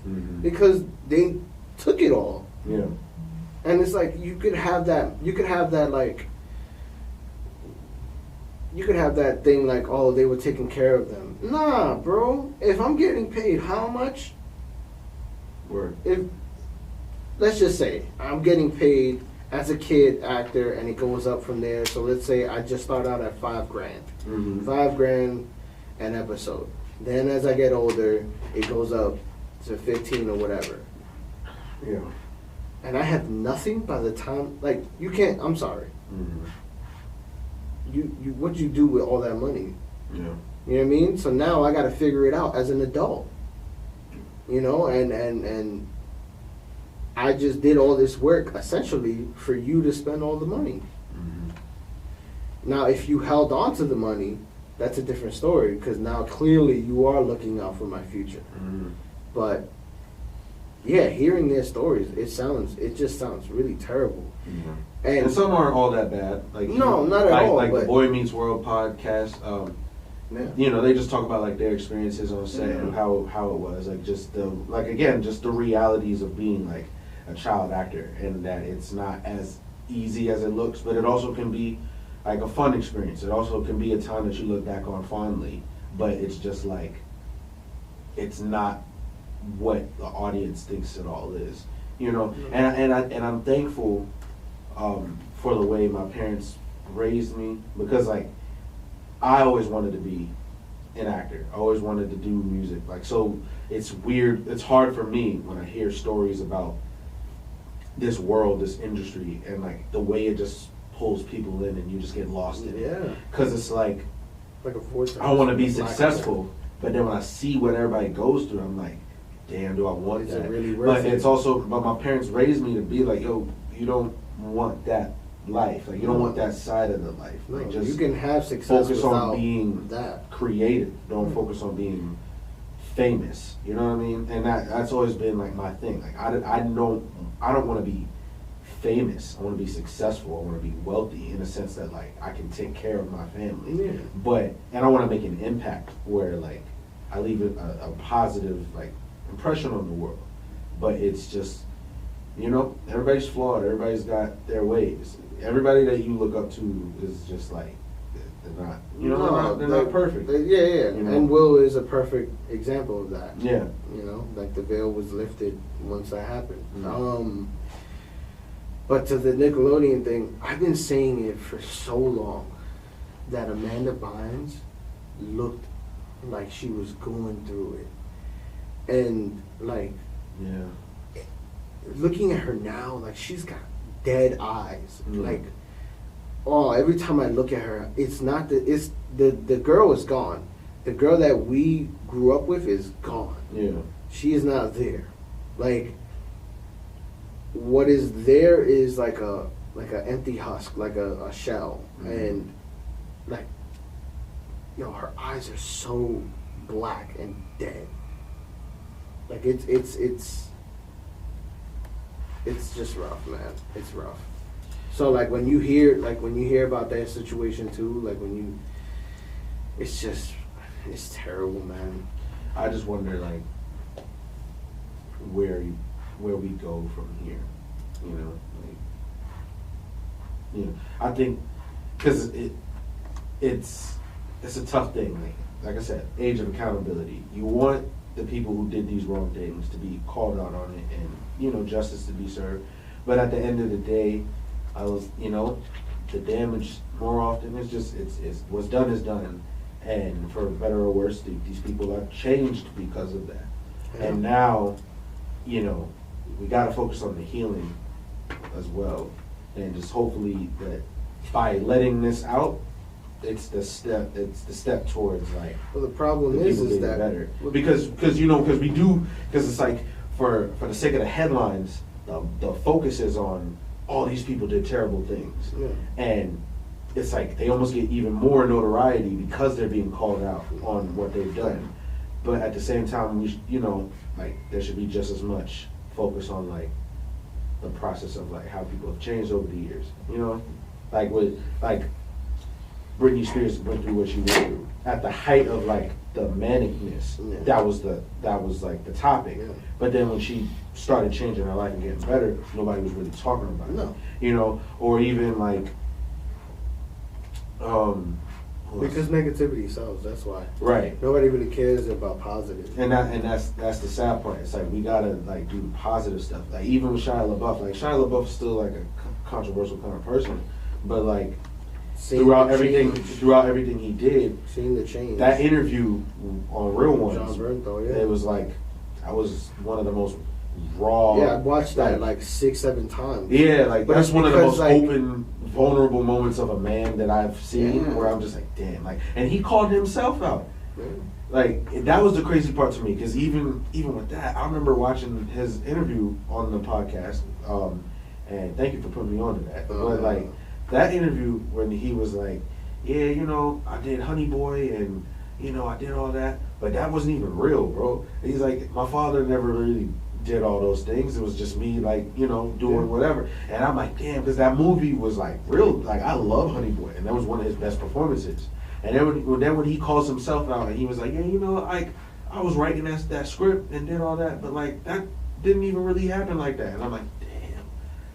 [SPEAKER 1] because they took it all.
[SPEAKER 2] Yeah.
[SPEAKER 1] And it's like you could have that thing like, oh, they were taking care of them. Nah, bro. If I'm getting paid how much? Let's just say I'm getting paid as a kid actor and it goes up from there. So let's say I just start out at $5,000. $5,000 an episode. Then as I get older, it goes up to 15 or whatever.
[SPEAKER 2] Yeah.
[SPEAKER 1] And I have nothing by the time, like, you can't, I'm sorry. You what you do with all that money?
[SPEAKER 2] Yeah.
[SPEAKER 1] You know what I mean? So now I got to figure it out as an adult. And I just did all this work essentially for you to spend all the money. Now, if you held on to the money, that's a different story because now clearly you are looking out for my future. But yeah, hearing their stories, it just sounds really terrible.
[SPEAKER 2] And some aren't all that bad. Like
[SPEAKER 1] no, not at all.
[SPEAKER 2] Like the Boy Meets World podcast. They just talk about like their experiences on set and how it was, like just the realities of being like a child actor, and that it's not as easy as it looks, but it also can be like a fun experience. It also can be a time that you look back on fondly, but it's just like it's not what the audience thinks it all is, And I'm thankful for the way my parents raised me, because like I always wanted to be an actor. I always wanted to do music. Like, so it's weird. It's hard for me when I hear stories about this world, this industry, and like the way it just pulls people in and you just get lost in it.
[SPEAKER 1] Yeah.
[SPEAKER 2] Because it's like
[SPEAKER 1] a force.
[SPEAKER 2] I want to be successful, but then when I see what everybody goes through, I'm like, damn, do I want that?
[SPEAKER 1] Really
[SPEAKER 2] but it's also, but my parents raised me to be like, yo, you don't want that life. Like, you don't want that side of the life.
[SPEAKER 1] No,
[SPEAKER 2] like, just
[SPEAKER 1] you can have success
[SPEAKER 2] focus on being
[SPEAKER 1] that
[SPEAKER 2] creative. Don't focus on being famous. You know what I mean? And that's always been like my thing. Like, I don't want to be famous. I want to be successful. I want to be wealthy in a sense that like I can take care of my family.
[SPEAKER 1] Yeah.
[SPEAKER 2] And I want to make an impact where like I leave a positive like impression on the world. But it's just, everybody's flawed. Everybody's got their ways. Everybody that you look up to is just like they're not. They're not perfect.
[SPEAKER 1] Yeah. And Will is a perfect example of that.
[SPEAKER 2] Yeah.
[SPEAKER 1] Like the veil was lifted once that happened. But to the Nickelodeon thing, I've been saying it for so long that Amanda Bynes looked like she was going through it. And like, looking at her now, like she's got dead eyes. Like, every time I look at her, the girl is gone. The girl that we grew up with is gone.
[SPEAKER 2] Yeah. She
[SPEAKER 1] is not there. Like, what is there is like a empty husk, like a shell, and like, her eyes are so black and dead. Like it's just rough, man. It's rough. So like when you hear about that situation too, like it's terrible, man.
[SPEAKER 2] I just wonder like where we go from here, I think because it's a tough thing. Like I said, age of accountability. You want the people who did these wrong things to be called out on it and, you know, justice to be served. But at the end of the day, you know, the damage more often is just, it's what's done is done. And for better or worse, these people are changed because of that. Yeah. And now, you know, we got to focus on the healing as well. And just hopefully that by letting this out, it's the step towards like.
[SPEAKER 1] Well, the problem is that
[SPEAKER 2] better because it's like for the sake of the headlines, the focus is on all these people did terrible things, and it's like they almost get even more notoriety because they're being called out on what they've done. But at the same time, like there should be just as much focus on like the process of like how people have changed over the years. You know, like with like. Britney Spears went through what she went through at the height of like the manicness. Yeah. That was like the topic. Yeah. But then when she started changing her life and getting better, nobody was really talking about it.
[SPEAKER 1] No.
[SPEAKER 2] You know, or even like
[SPEAKER 1] because negativity sells. That's why.
[SPEAKER 2] Right.
[SPEAKER 1] Nobody really cares about positive.
[SPEAKER 2] And that's the sad part. It's like we gotta like do the positive stuff. Like even with Shia LaBeouf, like Shia LaBeouf is still like a controversial kind of person, but like. Throughout everything he did,
[SPEAKER 1] seeing the change.
[SPEAKER 2] That interview on Real Ones,
[SPEAKER 1] John Bernthal, yeah.
[SPEAKER 2] It was like, that was one of the most raw.
[SPEAKER 1] Yeah, I watched that like 6-7 times.
[SPEAKER 2] Yeah, like that's one of the most open, vulnerable moments of a man that I've seen where I'm just like, damn, like, and he called himself out. Yeah. Like that was the crazy part to me because even with that, I remember watching his interview on the podcast, and thank you for putting me on to that. But like. That interview when he was like, yeah, you know, I did Honey Boy and, you know, I did all that, but that wasn't even real, bro. And he's like, my father never really did all those things. It was just me, like, you know, doing whatever. And I'm like, damn, because that movie was like real. Like, I love Honey Boy, and that was one of his best performances. And then when he calls himself out and he was like, yeah, you know, like, I was writing that script and did all that, but like, that didn't even really happen like that. And I'm like, damn,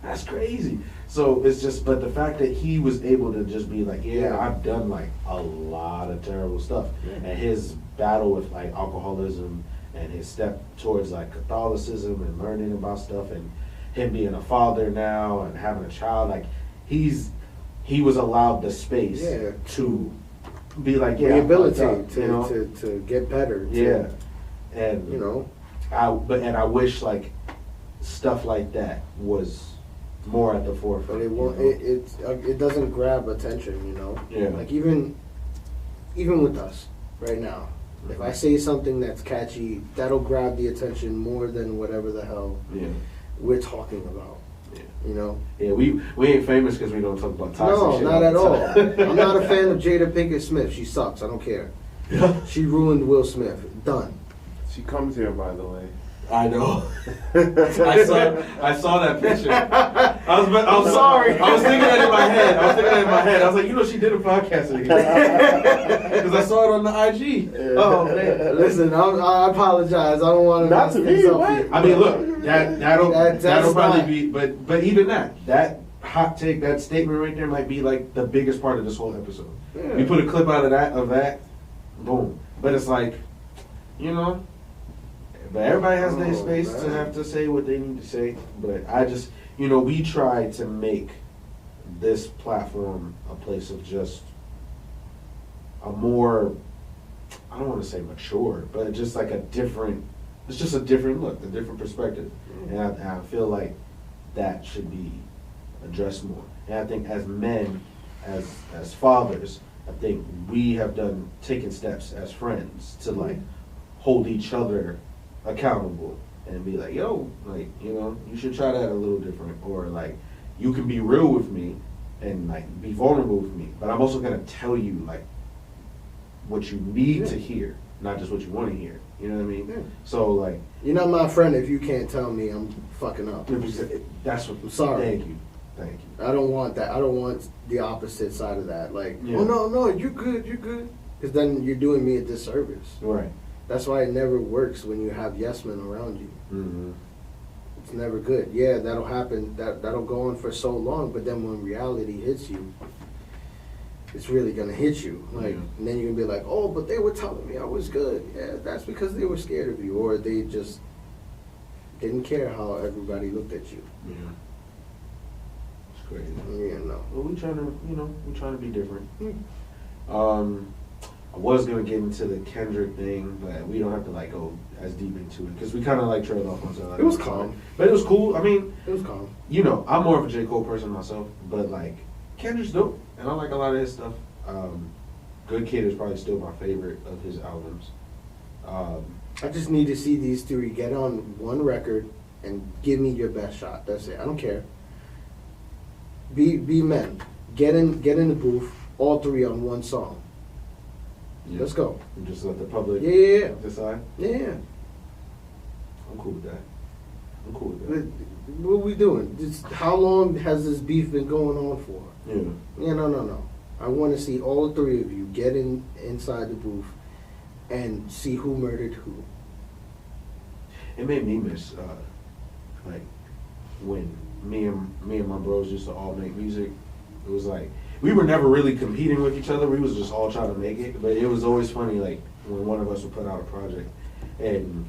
[SPEAKER 2] that's crazy. So it's just, but the fact that he was able to just be like, yeah, I've done like a lot of terrible stuff. Yeah. And his battle with like alcoholism and his step towards like Catholicism and learning about stuff and him being a father now and having a child, like he was allowed the space to be like,
[SPEAKER 1] rehabilitate, to get better.
[SPEAKER 2] And
[SPEAKER 1] you know,
[SPEAKER 2] I wish like stuff like that was more at the forefront.
[SPEAKER 1] But it won't. It doesn't grab attention. You know.
[SPEAKER 2] Yeah.
[SPEAKER 1] Like even with us right now, if I say something that's catchy, that'll grab the attention more than whatever the hell we're talking about. Yeah. You know.
[SPEAKER 2] Yeah. We ain't famous because we don't talk about toxic shit.
[SPEAKER 1] No, not at all. I'm not a fan of Jada Pinkett Smith. She sucks. I don't care. She ruined Will Smith. Done.
[SPEAKER 3] She comes here, by the way.
[SPEAKER 2] I know. I saw that picture. I'm sorry. I was thinking that in my head. I was like, you know, she did a podcast again. Because I saw it on the IG.
[SPEAKER 1] Oh man. Listen, I apologize. I don't want to.
[SPEAKER 3] Not to me. What?
[SPEAKER 2] I mean, look, that'll probably be. But even that hot take, that statement right there might be like the biggest part of this whole episode. Yeah. We put a clip out of that, boom. But it's like, you know. But everybody has their space to have to say what they need to say. But I just, you know, we try to make this platform a place of just a more, I don't want to say mature, but just like it's just a different look, a different perspective. And I feel like that should be addressed more. And I think as men, as fathers, I think we have taken steps as friends to like hold each other accountable and be like, yo, like, you know, you should try that a little different, or like, you can be real with me and like be vulnerable with me, but I'm also gonna tell you like what you need to hear, not just what you want to hear. You know what I mean? Yeah. So like,
[SPEAKER 1] you're not my friend if you can't tell me I'm fucking up.
[SPEAKER 2] That's what.
[SPEAKER 1] I'm sorry.
[SPEAKER 2] Thank you.
[SPEAKER 1] I don't want that. I don't want the opposite side of that. Like, oh no, you're good, because then you're doing me a disservice.
[SPEAKER 2] Right.
[SPEAKER 1] That's why it never works when you have yes men around you.
[SPEAKER 2] Mm-hmm.
[SPEAKER 1] It's never good. Yeah, that'll happen. That'll go on for so long, but then when reality hits you, it's really gonna hit you. Like,
[SPEAKER 2] Yeah.
[SPEAKER 1] and then you're gonna be like, oh, but they were telling me I was good. Yeah, that's because they were scared of you, or they just didn't care how everybody looked at you.
[SPEAKER 2] Yeah. It's crazy.
[SPEAKER 1] Yeah, no.
[SPEAKER 2] Well, we trying to be different.
[SPEAKER 1] Hmm.
[SPEAKER 2] I was gonna get into the Kendrick thing, but we don't have to like go as deep into it because we kind of like trailed off on something.
[SPEAKER 1] It was calm.
[SPEAKER 2] But it was cool. I mean,
[SPEAKER 1] It was calm.
[SPEAKER 2] you know, I'm more of a J. Cole person myself, but like Kendrick's dope, and I like a lot of his stuff. Good Kid is probably still my favorite of his albums.
[SPEAKER 1] I just need to see these three get on one record and give me your best shot. That's it. I don't care. Be men. Get in the booth. All three on one song.
[SPEAKER 2] Yeah.
[SPEAKER 1] Let's go.
[SPEAKER 2] And just let the public
[SPEAKER 1] Yeah.
[SPEAKER 2] decide.
[SPEAKER 1] Yeah.
[SPEAKER 2] I'm cool with that.
[SPEAKER 1] What are we doing? How long has this beef been going on for?
[SPEAKER 2] Yeah.
[SPEAKER 1] Yeah, no. I want to see all three of you get inside the booth and see who murdered who.
[SPEAKER 2] It made me miss like when me and my bros used to all make music. It was like we were never really competing with each other. We was just all trying to make it. But it was always funny, like when one of us would put out a project, and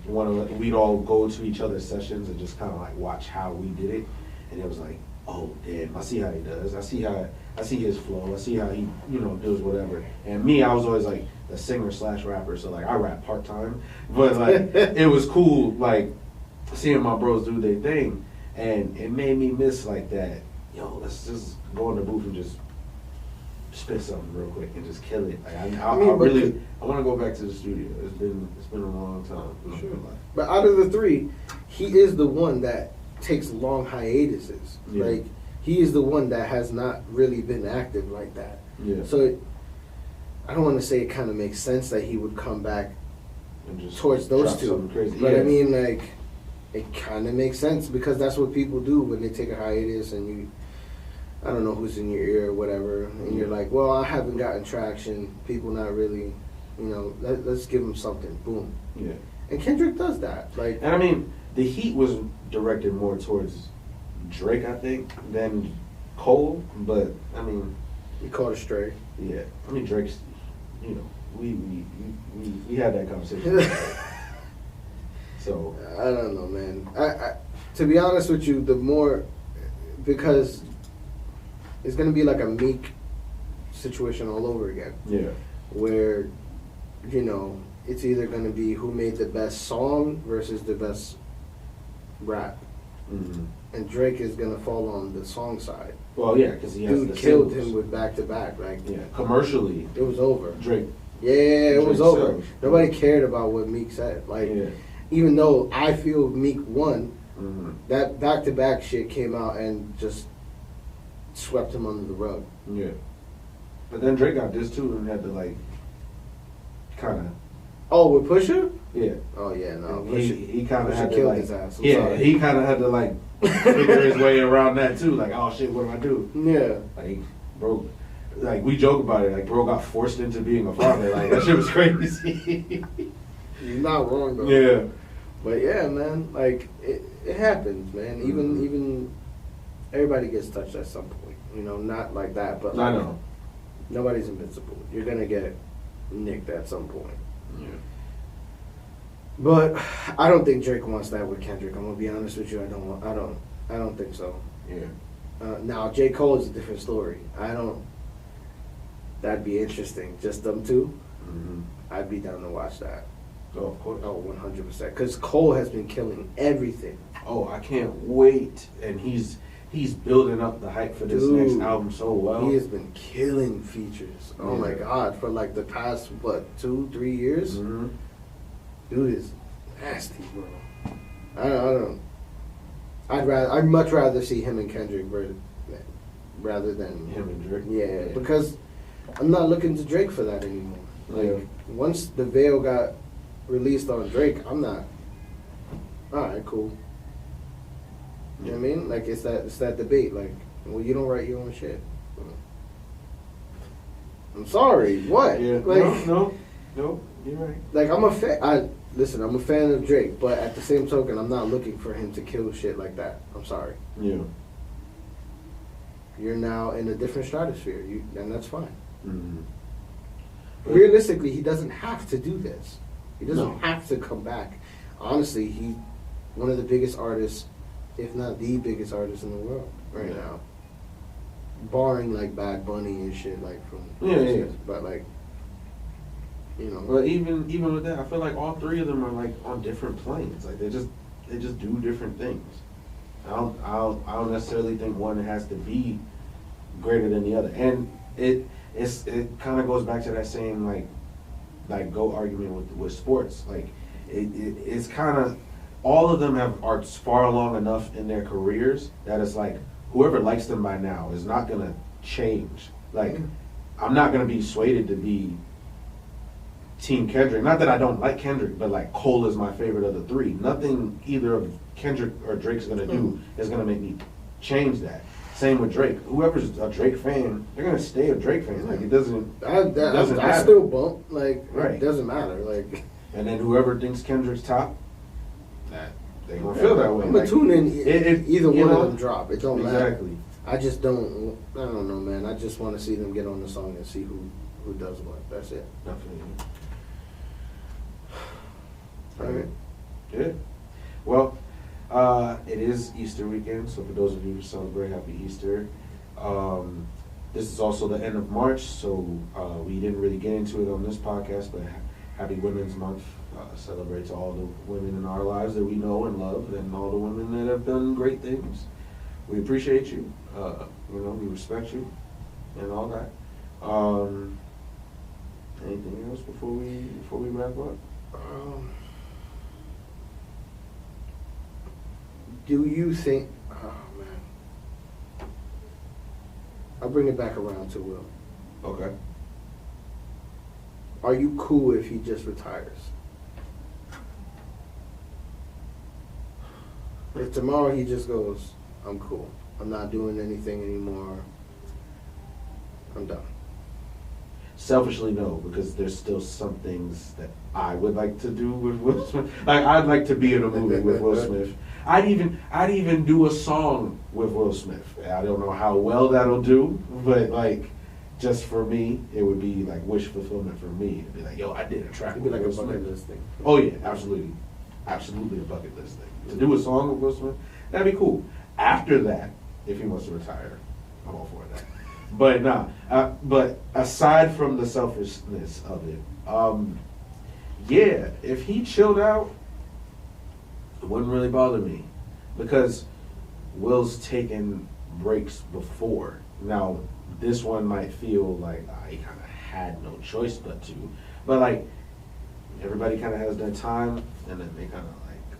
[SPEAKER 2] we'd all go to each other's sessions and just kind of like watch how we did it. And it was like, oh damn, I see how he does. I see his flow. I see how he does whatever. And me, I was always like the singer/rapper. So like I rap part-time, but like it was cool like seeing my bros do their thing, and it made me miss like that. Yo, let's just go in the booth and just spit something real quick and just kill it. Like, I want to go back to the studio. It's been a long time.
[SPEAKER 1] Sure. But out of the three, he is the one that takes long hiatuses.
[SPEAKER 2] Yeah.
[SPEAKER 1] Like, he is the one that has not really been active like that.
[SPEAKER 2] Yeah.
[SPEAKER 1] So I don't want to say it kind of makes sense that he would come back
[SPEAKER 2] And just
[SPEAKER 1] towards those
[SPEAKER 2] drop
[SPEAKER 1] two.
[SPEAKER 2] something crazy.
[SPEAKER 1] But
[SPEAKER 2] Yeah.
[SPEAKER 1] I mean, like, it kind of makes sense because that's what people do when they take a hiatus and I don't know who's in your ear or whatever, and you're like, well, I haven't gotten traction. People not really, let's give them something. Boom.
[SPEAKER 2] Yeah.
[SPEAKER 1] And Kendrick does that. Like,
[SPEAKER 2] And I mean, the heat was directed more towards Drake, I think, than Cole. But I mean,
[SPEAKER 1] he caught a stray.
[SPEAKER 2] yeah. I mean, Drake's. We had that conversation. So
[SPEAKER 1] I don't know, man. I to be honest with you, the more because it's gonna be like a Meek situation all over again,
[SPEAKER 2] yeah.
[SPEAKER 1] where it's either gonna be who made the best song versus the best rap,
[SPEAKER 2] Mm-hmm.
[SPEAKER 1] and Drake is gonna fall on the song side.
[SPEAKER 2] Well, yeah, because he has
[SPEAKER 1] Dude
[SPEAKER 2] the
[SPEAKER 1] killed
[SPEAKER 2] singles.
[SPEAKER 1] him with back to back. Like,
[SPEAKER 2] Yeah, commercially,
[SPEAKER 1] it was over.
[SPEAKER 2] Drake.
[SPEAKER 1] Yeah, it was
[SPEAKER 2] Drake
[SPEAKER 1] over.
[SPEAKER 2] sells.
[SPEAKER 1] Nobody cared about what Meek said. Like,
[SPEAKER 2] Yeah.
[SPEAKER 1] even though I feel Meek won,
[SPEAKER 2] Mm-hmm.
[SPEAKER 1] that back to back shit came out and just swept him under the rug.
[SPEAKER 2] Yeah. But then Drake got this too and had to like kind of.
[SPEAKER 1] Oh, with Pusha?
[SPEAKER 2] Yeah.
[SPEAKER 1] Oh yeah, no.
[SPEAKER 2] He kind of
[SPEAKER 1] Pusha
[SPEAKER 2] had to
[SPEAKER 1] killed
[SPEAKER 2] like.
[SPEAKER 1] his ass. I'm
[SPEAKER 2] Yeah,
[SPEAKER 1] sorry.
[SPEAKER 2] he kind of had to like figure his way around that too. Like, oh shit, what do I do?
[SPEAKER 1] Yeah.
[SPEAKER 2] Like, bro, like we joke about it. Like, bro got forced into being a father. Like that shit was crazy.
[SPEAKER 1] You're not wrong though.
[SPEAKER 2] Yeah.
[SPEAKER 1] But yeah, man, like it happens, man.
[SPEAKER 2] Mhm.
[SPEAKER 1] Even everybody gets touched at some point. Not like that, but
[SPEAKER 2] I
[SPEAKER 1] like,
[SPEAKER 2] know.
[SPEAKER 1] nobody's invincible. You're gonna get nicked at some point.
[SPEAKER 2] Yeah.
[SPEAKER 1] But I don't think Drake wants that with Kendrick. I'm gonna be honest with you. I don't think so.
[SPEAKER 2] Yeah.
[SPEAKER 1] Now J. Cole is a different story. That'd be interesting. Just them two.
[SPEAKER 2] Mm-hmm.
[SPEAKER 1] I'd be down to watch that.
[SPEAKER 2] Oh, of course.
[SPEAKER 1] Oh, 100%. Because Cole has been killing everything.
[SPEAKER 2] Oh, I can't wait. And he's building up the hype for this
[SPEAKER 1] Dude,
[SPEAKER 2] next album so well.
[SPEAKER 1] He has been killing features. Oh my
[SPEAKER 2] Yeah.
[SPEAKER 1] God. For like the past, 2-3 years?
[SPEAKER 2] Mm-hmm.
[SPEAKER 1] Dude is nasty, bro. I don't. I'd much rather see him and Kendrick rather than
[SPEAKER 2] Him and Drake.
[SPEAKER 1] Yeah, because I'm not looking to Drake for that anymore. Like,
[SPEAKER 2] Yeah.
[SPEAKER 1] once the Veil got released on Drake, I'm not. All right, cool. You know what I mean? Like, it's that debate. Like, well, you don't write your own shit. I'm sorry. What?
[SPEAKER 2] Yeah.
[SPEAKER 1] Like,
[SPEAKER 2] No, you're right.
[SPEAKER 1] like I'm a fan. Listen, I'm a fan of Drake, but at the same token, I'm not looking for him to kill shit like that. I'm sorry.
[SPEAKER 2] Yeah.
[SPEAKER 1] You're now in a different stratosphere, and that's fine.
[SPEAKER 2] Mm-hmm.
[SPEAKER 1] Realistically, he doesn't have to do this. He doesn't
[SPEAKER 2] No.
[SPEAKER 1] have to come back. Honestly, he's one of the biggest artists, if not the biggest artist in the world right
[SPEAKER 2] Yeah.
[SPEAKER 1] now. Barring like Bad Bunny and shit, like from
[SPEAKER 2] Yeah.
[SPEAKER 1] but like, you know.
[SPEAKER 2] But even with that, I feel like all three of them are like on different planes. Like they just do different things. I don't necessarily think one has to be greater than the other. And it kind of goes back to that same like GOAT argument with sports. Like it's kind of all of them are far along enough in their careers that it's like whoever likes them by now is not gonna change. Like I'm not gonna be swayed to be Team Kendrick. Not that I don't like Kendrick, but like Cole is my favorite of the three. Nothing either of Kendrick or Drake's gonna do is gonna make me change that. Same with Drake. Whoever's a Drake fan, they're gonna stay a Drake fan. Like it doesn't.
[SPEAKER 1] I still bump. Like
[SPEAKER 2] Right.
[SPEAKER 1] it doesn't matter. Like.
[SPEAKER 2] And then whoever thinks Kendrick's top, they gonna feel that way.
[SPEAKER 1] I'm gonna tune in either one
[SPEAKER 2] know,
[SPEAKER 1] of them drop. It don't matter.
[SPEAKER 2] Exactly.
[SPEAKER 1] I just don't. I don't know, man. I just want to see them get on the song and see who does what. That's it.
[SPEAKER 2] Definitely.
[SPEAKER 1] All right.
[SPEAKER 2] Good. Well, it is Easter weekend, so for those of you who celebrate, happy Easter. This is also the end of March, so we didn't really get into it on this podcast, but happy Women's Month. Celebrate to all the women in our lives that we know and love, and all the women that have done great things. We appreciate you. We respect you, and all that. Anything else before we wrap up?
[SPEAKER 1] Do you think? Oh man, I'll bring it back around to Will.
[SPEAKER 2] Okay.
[SPEAKER 1] Are you cool if he just retires? If tomorrow he just goes, I'm cool. I'm not doing anything anymore. I'm done.
[SPEAKER 2] Selfishly, no, because there's still some things that I would like to do with Will Smith. Like I'd like to be in a movie with Will Smith. I'd even do a song with Will Smith. I don't know how well that'll do, but like, just for me, it would be like wish fulfillment for me. It'd be like, yo, I did a track
[SPEAKER 1] It'd be
[SPEAKER 2] with
[SPEAKER 1] like a
[SPEAKER 2] Will
[SPEAKER 1] bucket
[SPEAKER 2] Smith.
[SPEAKER 1] list thing.
[SPEAKER 2] Oh yeah, absolutely a bucket list thing. To do a song with Will Smith, that'd be cool. After that, if he wants to retire, I'm all for that. But nah, but aside from the selfishness of it, yeah, if he chilled out, it wouldn't really bother me, because Will's taken breaks before. Now, this one might feel like he kind of had no choice but to, but like everybody kind of has their time, and then they kind of like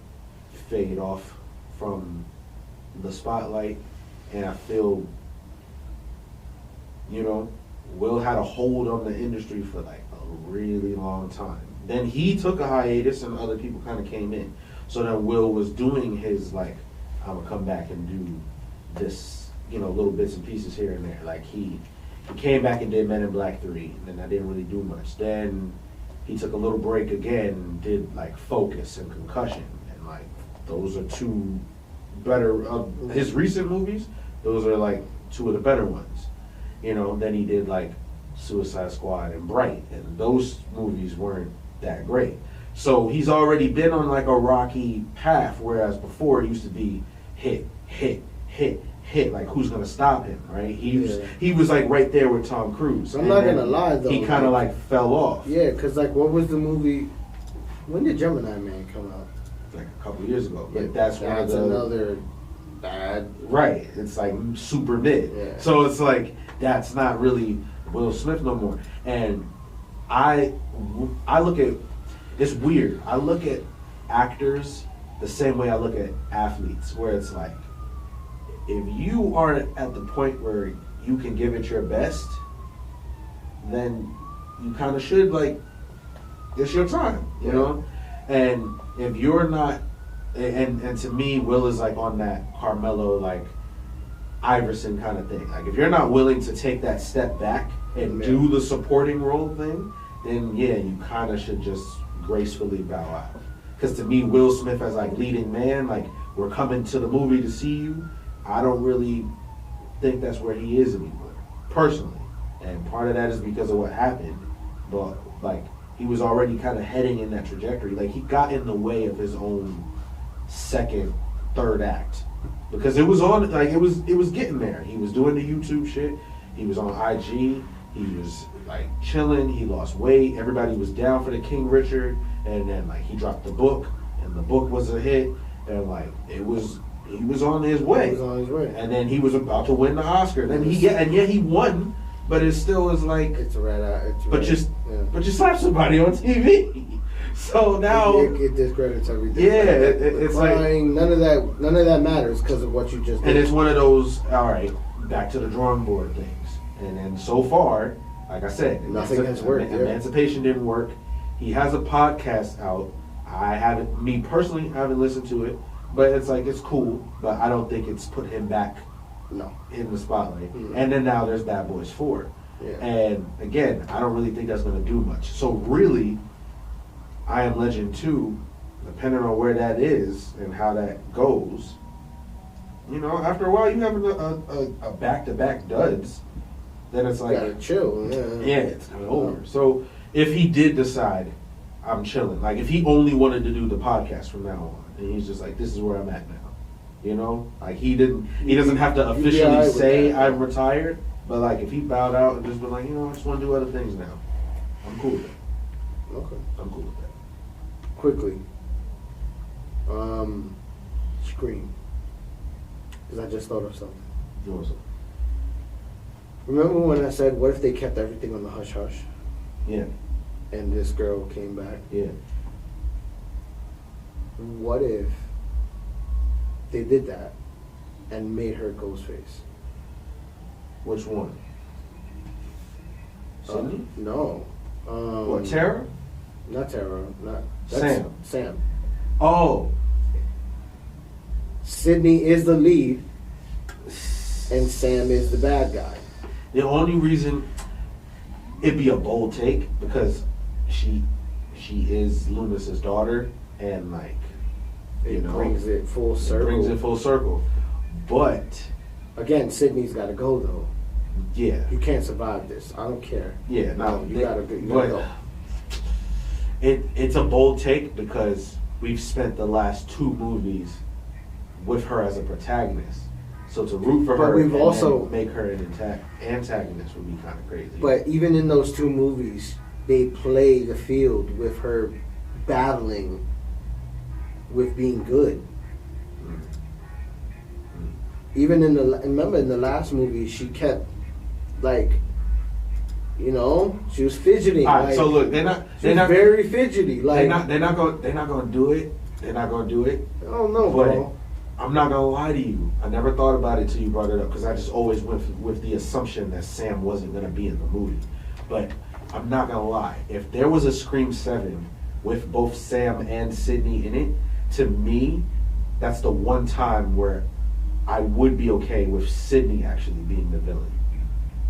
[SPEAKER 2] fade off from the spotlight, and I feel, Will had a hold on the industry for like a really long time. Then he took a hiatus and other people kind of came in. So then Will was doing his like, I'm gonna come back and do this, little bits and pieces here and there. Like he came back and did Men in Black 3, and then I didn't really do much. Then he took a little break again and did like Focus and Concussion, and like those are two better his recent movies. Those are like two of the better ones. Then he did like Suicide Squad and Bright, and those movies weren't that great. So he's already been on like a rocky path, whereas before it used to be hit, like who's gonna stop him, right? He was like right there with Tom Cruise.
[SPEAKER 1] I'm not gonna lie though.
[SPEAKER 2] He kind of like fell off.
[SPEAKER 1] Yeah, because like what was the movie? When did Gemini Man come out?
[SPEAKER 2] Like a couple years ago.
[SPEAKER 1] Yeah,
[SPEAKER 2] But that's
[SPEAKER 1] another bad.
[SPEAKER 2] Right. It's like super mid.
[SPEAKER 1] Yeah.
[SPEAKER 2] So it's like that's not really Will Smith no more. And I look at, it's weird. I look at actors the same way I look at athletes, where it's like, if you aren't at the point where you can give it your best, then you kind of should, like, it's your time, And if you're not, and to me, Will is like on that Carmelo, like, Iverson kind of thing. Like, if you're not willing to take that step back and do the supporting role thing, then yeah, you kind of should just gracefully bow out. Because to me, Will Smith as like leading man, like, we're coming to the movie to see you, I don't really think that's where he is anymore, personally. and part of that is because of what happened. But like he was already kind of heading in that trajectory. Like he got in the way of his own second, third act because it was on. Like it was getting there. He was doing the YouTube shit. He was on IG. He was like chilling. He lost weight. Everybody was down for the King Richard, and then like he dropped the book, and the book was a hit, and like he was on his way.
[SPEAKER 1] He was on his way,
[SPEAKER 2] and then he was about to win the Oscar. Then he won, but it still was like
[SPEAKER 1] it's a red eye.
[SPEAKER 2] But you slap somebody on TV, so now
[SPEAKER 1] it discredits everything.
[SPEAKER 2] Yeah, it's
[SPEAKER 1] crying, like none of that matters because of what you just did.
[SPEAKER 2] And it's one of those. All right, back to the drawing board things. And so far, like I said,
[SPEAKER 1] nothing has worked.
[SPEAKER 2] Emancipation didn't work. He has a podcast out. I haven't listened to it, but it's like it's cool. But I don't think it's put him back in the spotlight. Mm-hmm. And then now there's Bad Boys 4. Yeah. And again, I don't really think that's going to do much. So really, I Am Legend 2, depending on where that is and how that goes, you know, after a while you have a back-to-back duds. Then it's like
[SPEAKER 1] gotta chill,
[SPEAKER 2] yeah, it's not over. So if he did decide, I'm chilling. Like if he only wanted to do the podcast from now on, and he's just like, this is where I'm at now. You know, like he doesn't have to officially say I'm retired, but like if he bowed out and just been like, you know, I just want to do other things now, I'm cool with that.
[SPEAKER 1] Okay,
[SPEAKER 2] I'm cool with that.
[SPEAKER 1] Quickly, Scream, because I just thought of something.
[SPEAKER 2] You know something?
[SPEAKER 1] Remember when I said, what if they kept everything on the hush-hush?
[SPEAKER 2] Yeah.
[SPEAKER 1] And this girl came back?
[SPEAKER 2] Yeah.
[SPEAKER 1] What if they did that and made her Ghostface?
[SPEAKER 2] Which one? Sydney?
[SPEAKER 1] No.
[SPEAKER 2] What, Tara?
[SPEAKER 1] Not Tara.
[SPEAKER 2] Sam.
[SPEAKER 1] Sam.
[SPEAKER 2] Oh.
[SPEAKER 1] Sydney is the lead, and Sam is the bad guy.
[SPEAKER 2] The only reason it'd be a bold take because she is Loomis's daughter, and like
[SPEAKER 1] it brings it full circle.
[SPEAKER 2] But
[SPEAKER 1] again, Sydney's got to go though.
[SPEAKER 2] Yeah,
[SPEAKER 1] you can't survive this. I don't care.
[SPEAKER 2] Yeah, no,
[SPEAKER 1] you gotta go.
[SPEAKER 2] It's a bold take because we've spent the last 2 movies with her as a protagonist. So to root for her and also make her an antagonist would be kind of crazy.
[SPEAKER 1] But even in those 2 movies, they play the field with her battling with being good. Mm-hmm. Even in the last movie, she kept like, you know, she was fidgeting.
[SPEAKER 2] All right, like, so look, they're not
[SPEAKER 1] very fidgety. Like
[SPEAKER 2] they're not gonna do it. They're not gonna do it.
[SPEAKER 1] I don't know, bro.
[SPEAKER 2] I'm not gonna lie to you. I never thought about it till you brought it up because I just always went with the assumption that Sam wasn't gonna be in the movie. But I'm not gonna lie. If there was a Scream 7 with both Sam and Sydney in it, to me, that's the one time where I would be okay with Sydney actually being the villain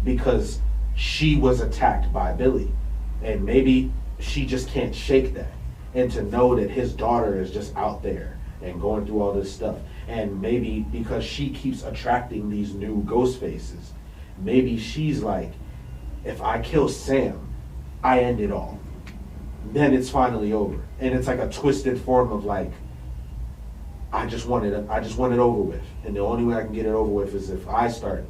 [SPEAKER 2] because she was attacked by Billy, and maybe she just can't shake that, and to know that his daughter is just out there and going through all this stuff. And maybe because she keeps attracting these new ghost faces, maybe she's like, if I kill Sam, I end it all. Then it's finally over. And it's like a twisted form of like, I just want it over with. And the only way I can get it over with is if I start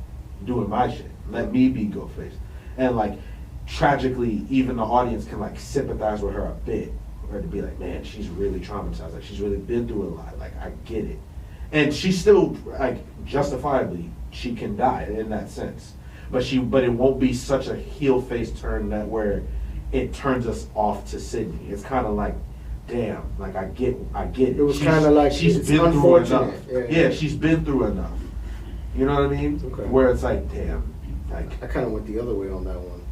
[SPEAKER 2] doing my shit. Let me be Ghostface. And like, tragically, even the audience can like sympathize with her a bit. Or to be like, man, she's really traumatized. Like, she's really been through a lot. Like, I get it. And she's still, like, justifiably, she can die in that sense. But it won't be such a heel face turn that where it turns us off to Sydney. It's kind of like, damn, like I get it.
[SPEAKER 1] It was kind of like
[SPEAKER 2] she's been through enough. Yeah, she's been through enough. You know what I mean?
[SPEAKER 1] Okay.
[SPEAKER 2] Where it's like, damn, like
[SPEAKER 1] I kind of went the other way on that one.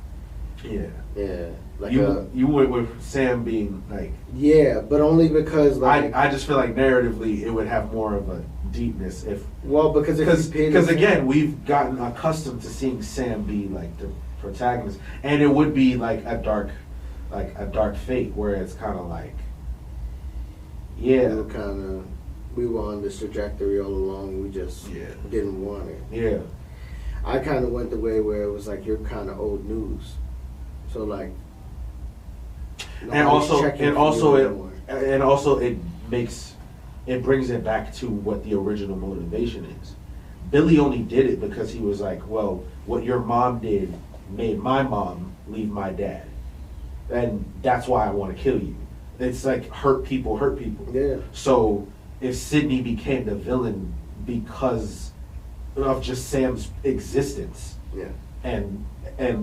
[SPEAKER 2] Yeah.
[SPEAKER 1] Yeah. Like
[SPEAKER 2] you went with Sam being like.
[SPEAKER 1] Yeah, but only because like
[SPEAKER 2] I just feel like narratively it would have more of a deepness if.
[SPEAKER 1] Well, because
[SPEAKER 2] again we've gotten accustomed to seeing Sam be like the protagonist, and it would be like a dark fate where it's kind of like. Yeah.
[SPEAKER 1] We were on this trajectory all along. We just didn't want it.
[SPEAKER 2] Yeah.
[SPEAKER 1] I kind of went the way where it was like you're kind of old news, so like.
[SPEAKER 2] And also it brings it back to what the original motivation is. Billy only did it because he was like, well, what your mom did made my mom leave my dad, and that's why I want to kill you. It's like hurt people.
[SPEAKER 1] Yeah.
[SPEAKER 2] So if Sidney became the villain because of just Sam's existence,
[SPEAKER 1] yeah,
[SPEAKER 2] and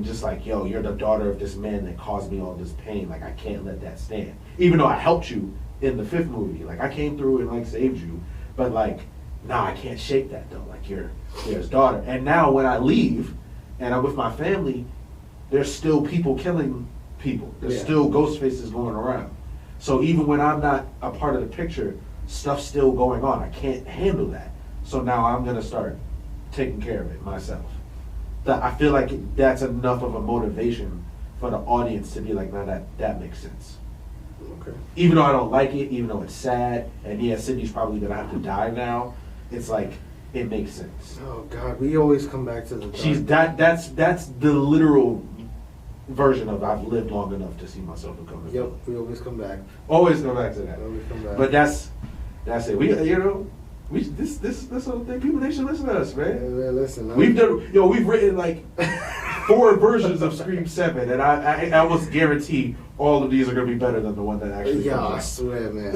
[SPEAKER 2] just like, yo, you're the daughter of this man that caused me all this pain. Like, I can't let that stand. Even though I helped you in the 5th movie, like I came through and like saved you, but like, nah, I can't shake that though. Like, you're his daughter. And now when I leave and I'm with my family, there's still people killing people. There's still ghost faces going around. So even when I'm not a part of the picture, stuff's still going on. I can't handle that. So now I'm gonna start taking care of it myself. I feel like that's enough of a motivation for the audience to be like, nah, that makes sense.
[SPEAKER 1] Okay.
[SPEAKER 2] Even though I don't like it, even though it's sad, and yeah, Sydney's probably gonna have to die now, it's like, it makes sense.
[SPEAKER 1] Oh God, we always come back to the
[SPEAKER 2] That's the literal version of I've lived long enough to see myself become a villain.
[SPEAKER 1] we always come back.
[SPEAKER 2] Always come back to that.
[SPEAKER 1] Always come back.
[SPEAKER 2] But that's it. This whole thing, people, they should listen to us, man.
[SPEAKER 1] Yeah, listen.
[SPEAKER 2] We've written like 4 versions of Scream 7, and I almost guarantee all of these are gonna be better than the one that actually comes out.
[SPEAKER 1] I swear, man.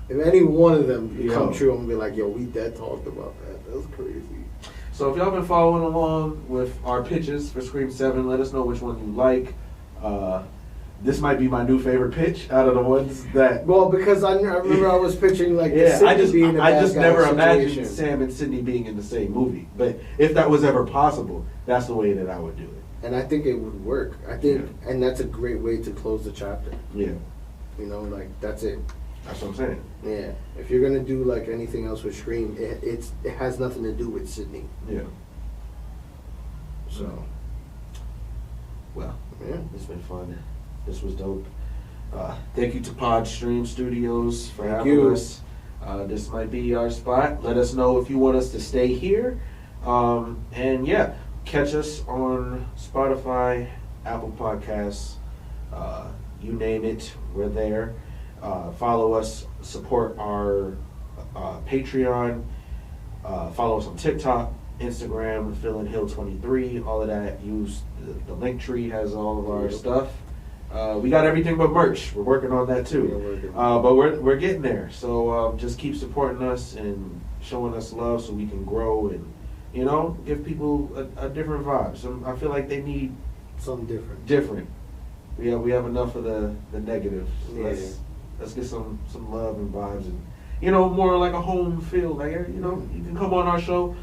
[SPEAKER 1] If any one of them come true, I'm gonna be like, yo, we dead talked about that. That's crazy.
[SPEAKER 2] So if y'all been following along with our pitches for Scream 7, let us know which one you like. This might be my new favorite pitch out of the ones that.
[SPEAKER 1] Well, because I remember I was picturing like
[SPEAKER 2] I just never
[SPEAKER 1] situation.
[SPEAKER 2] imagined Sam and Sidney being in the same movie. But if that was ever possible, that's the way that I would do it.
[SPEAKER 1] And I think it would work. I think, and that's a great way to close the chapter.
[SPEAKER 2] Yeah.
[SPEAKER 1] You know, like that's it.
[SPEAKER 2] That's what I'm saying.
[SPEAKER 1] Yeah. If you're gonna do like anything else with Scream, it has nothing to do with Sidney.
[SPEAKER 2] Yeah.
[SPEAKER 1] So.
[SPEAKER 2] Well.
[SPEAKER 1] Yeah.
[SPEAKER 2] It's been fun. This was dope. Thank you to Podstream Studios for having us. This might be our spot. Let us know if you want us to stay here. And yeah, catch us on Spotify, Apple Podcasts, you name it, we're there. Follow us, support our Patreon, follow us on TikTok, Instagram, FillingHill23, all of that. Use the link tree, has all of our stuff. We got everything but merch. We're working on that too. But we're getting there. So just keep supporting us and showing us love so we can grow and, you know, give people a different vibe. So I feel like they need
[SPEAKER 1] something
[SPEAKER 2] different. We have enough of the negative.
[SPEAKER 1] Yeah.
[SPEAKER 2] Let's get some love and vibes and, you know, more like a home feel. Like, you know, you can come on our show.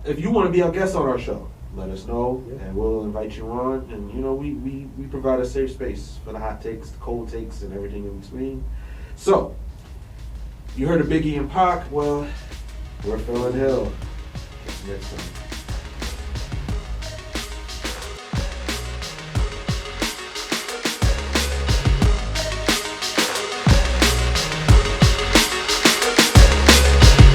[SPEAKER 2] If you want to be our guest on our show, let us know, and we'll invite you on. And, you know, we provide a safe space for the hot takes, the cold takes, and everything in between. So, you heard of Biggie and Pac? Well, we're Phil and Hill. Catch you next time.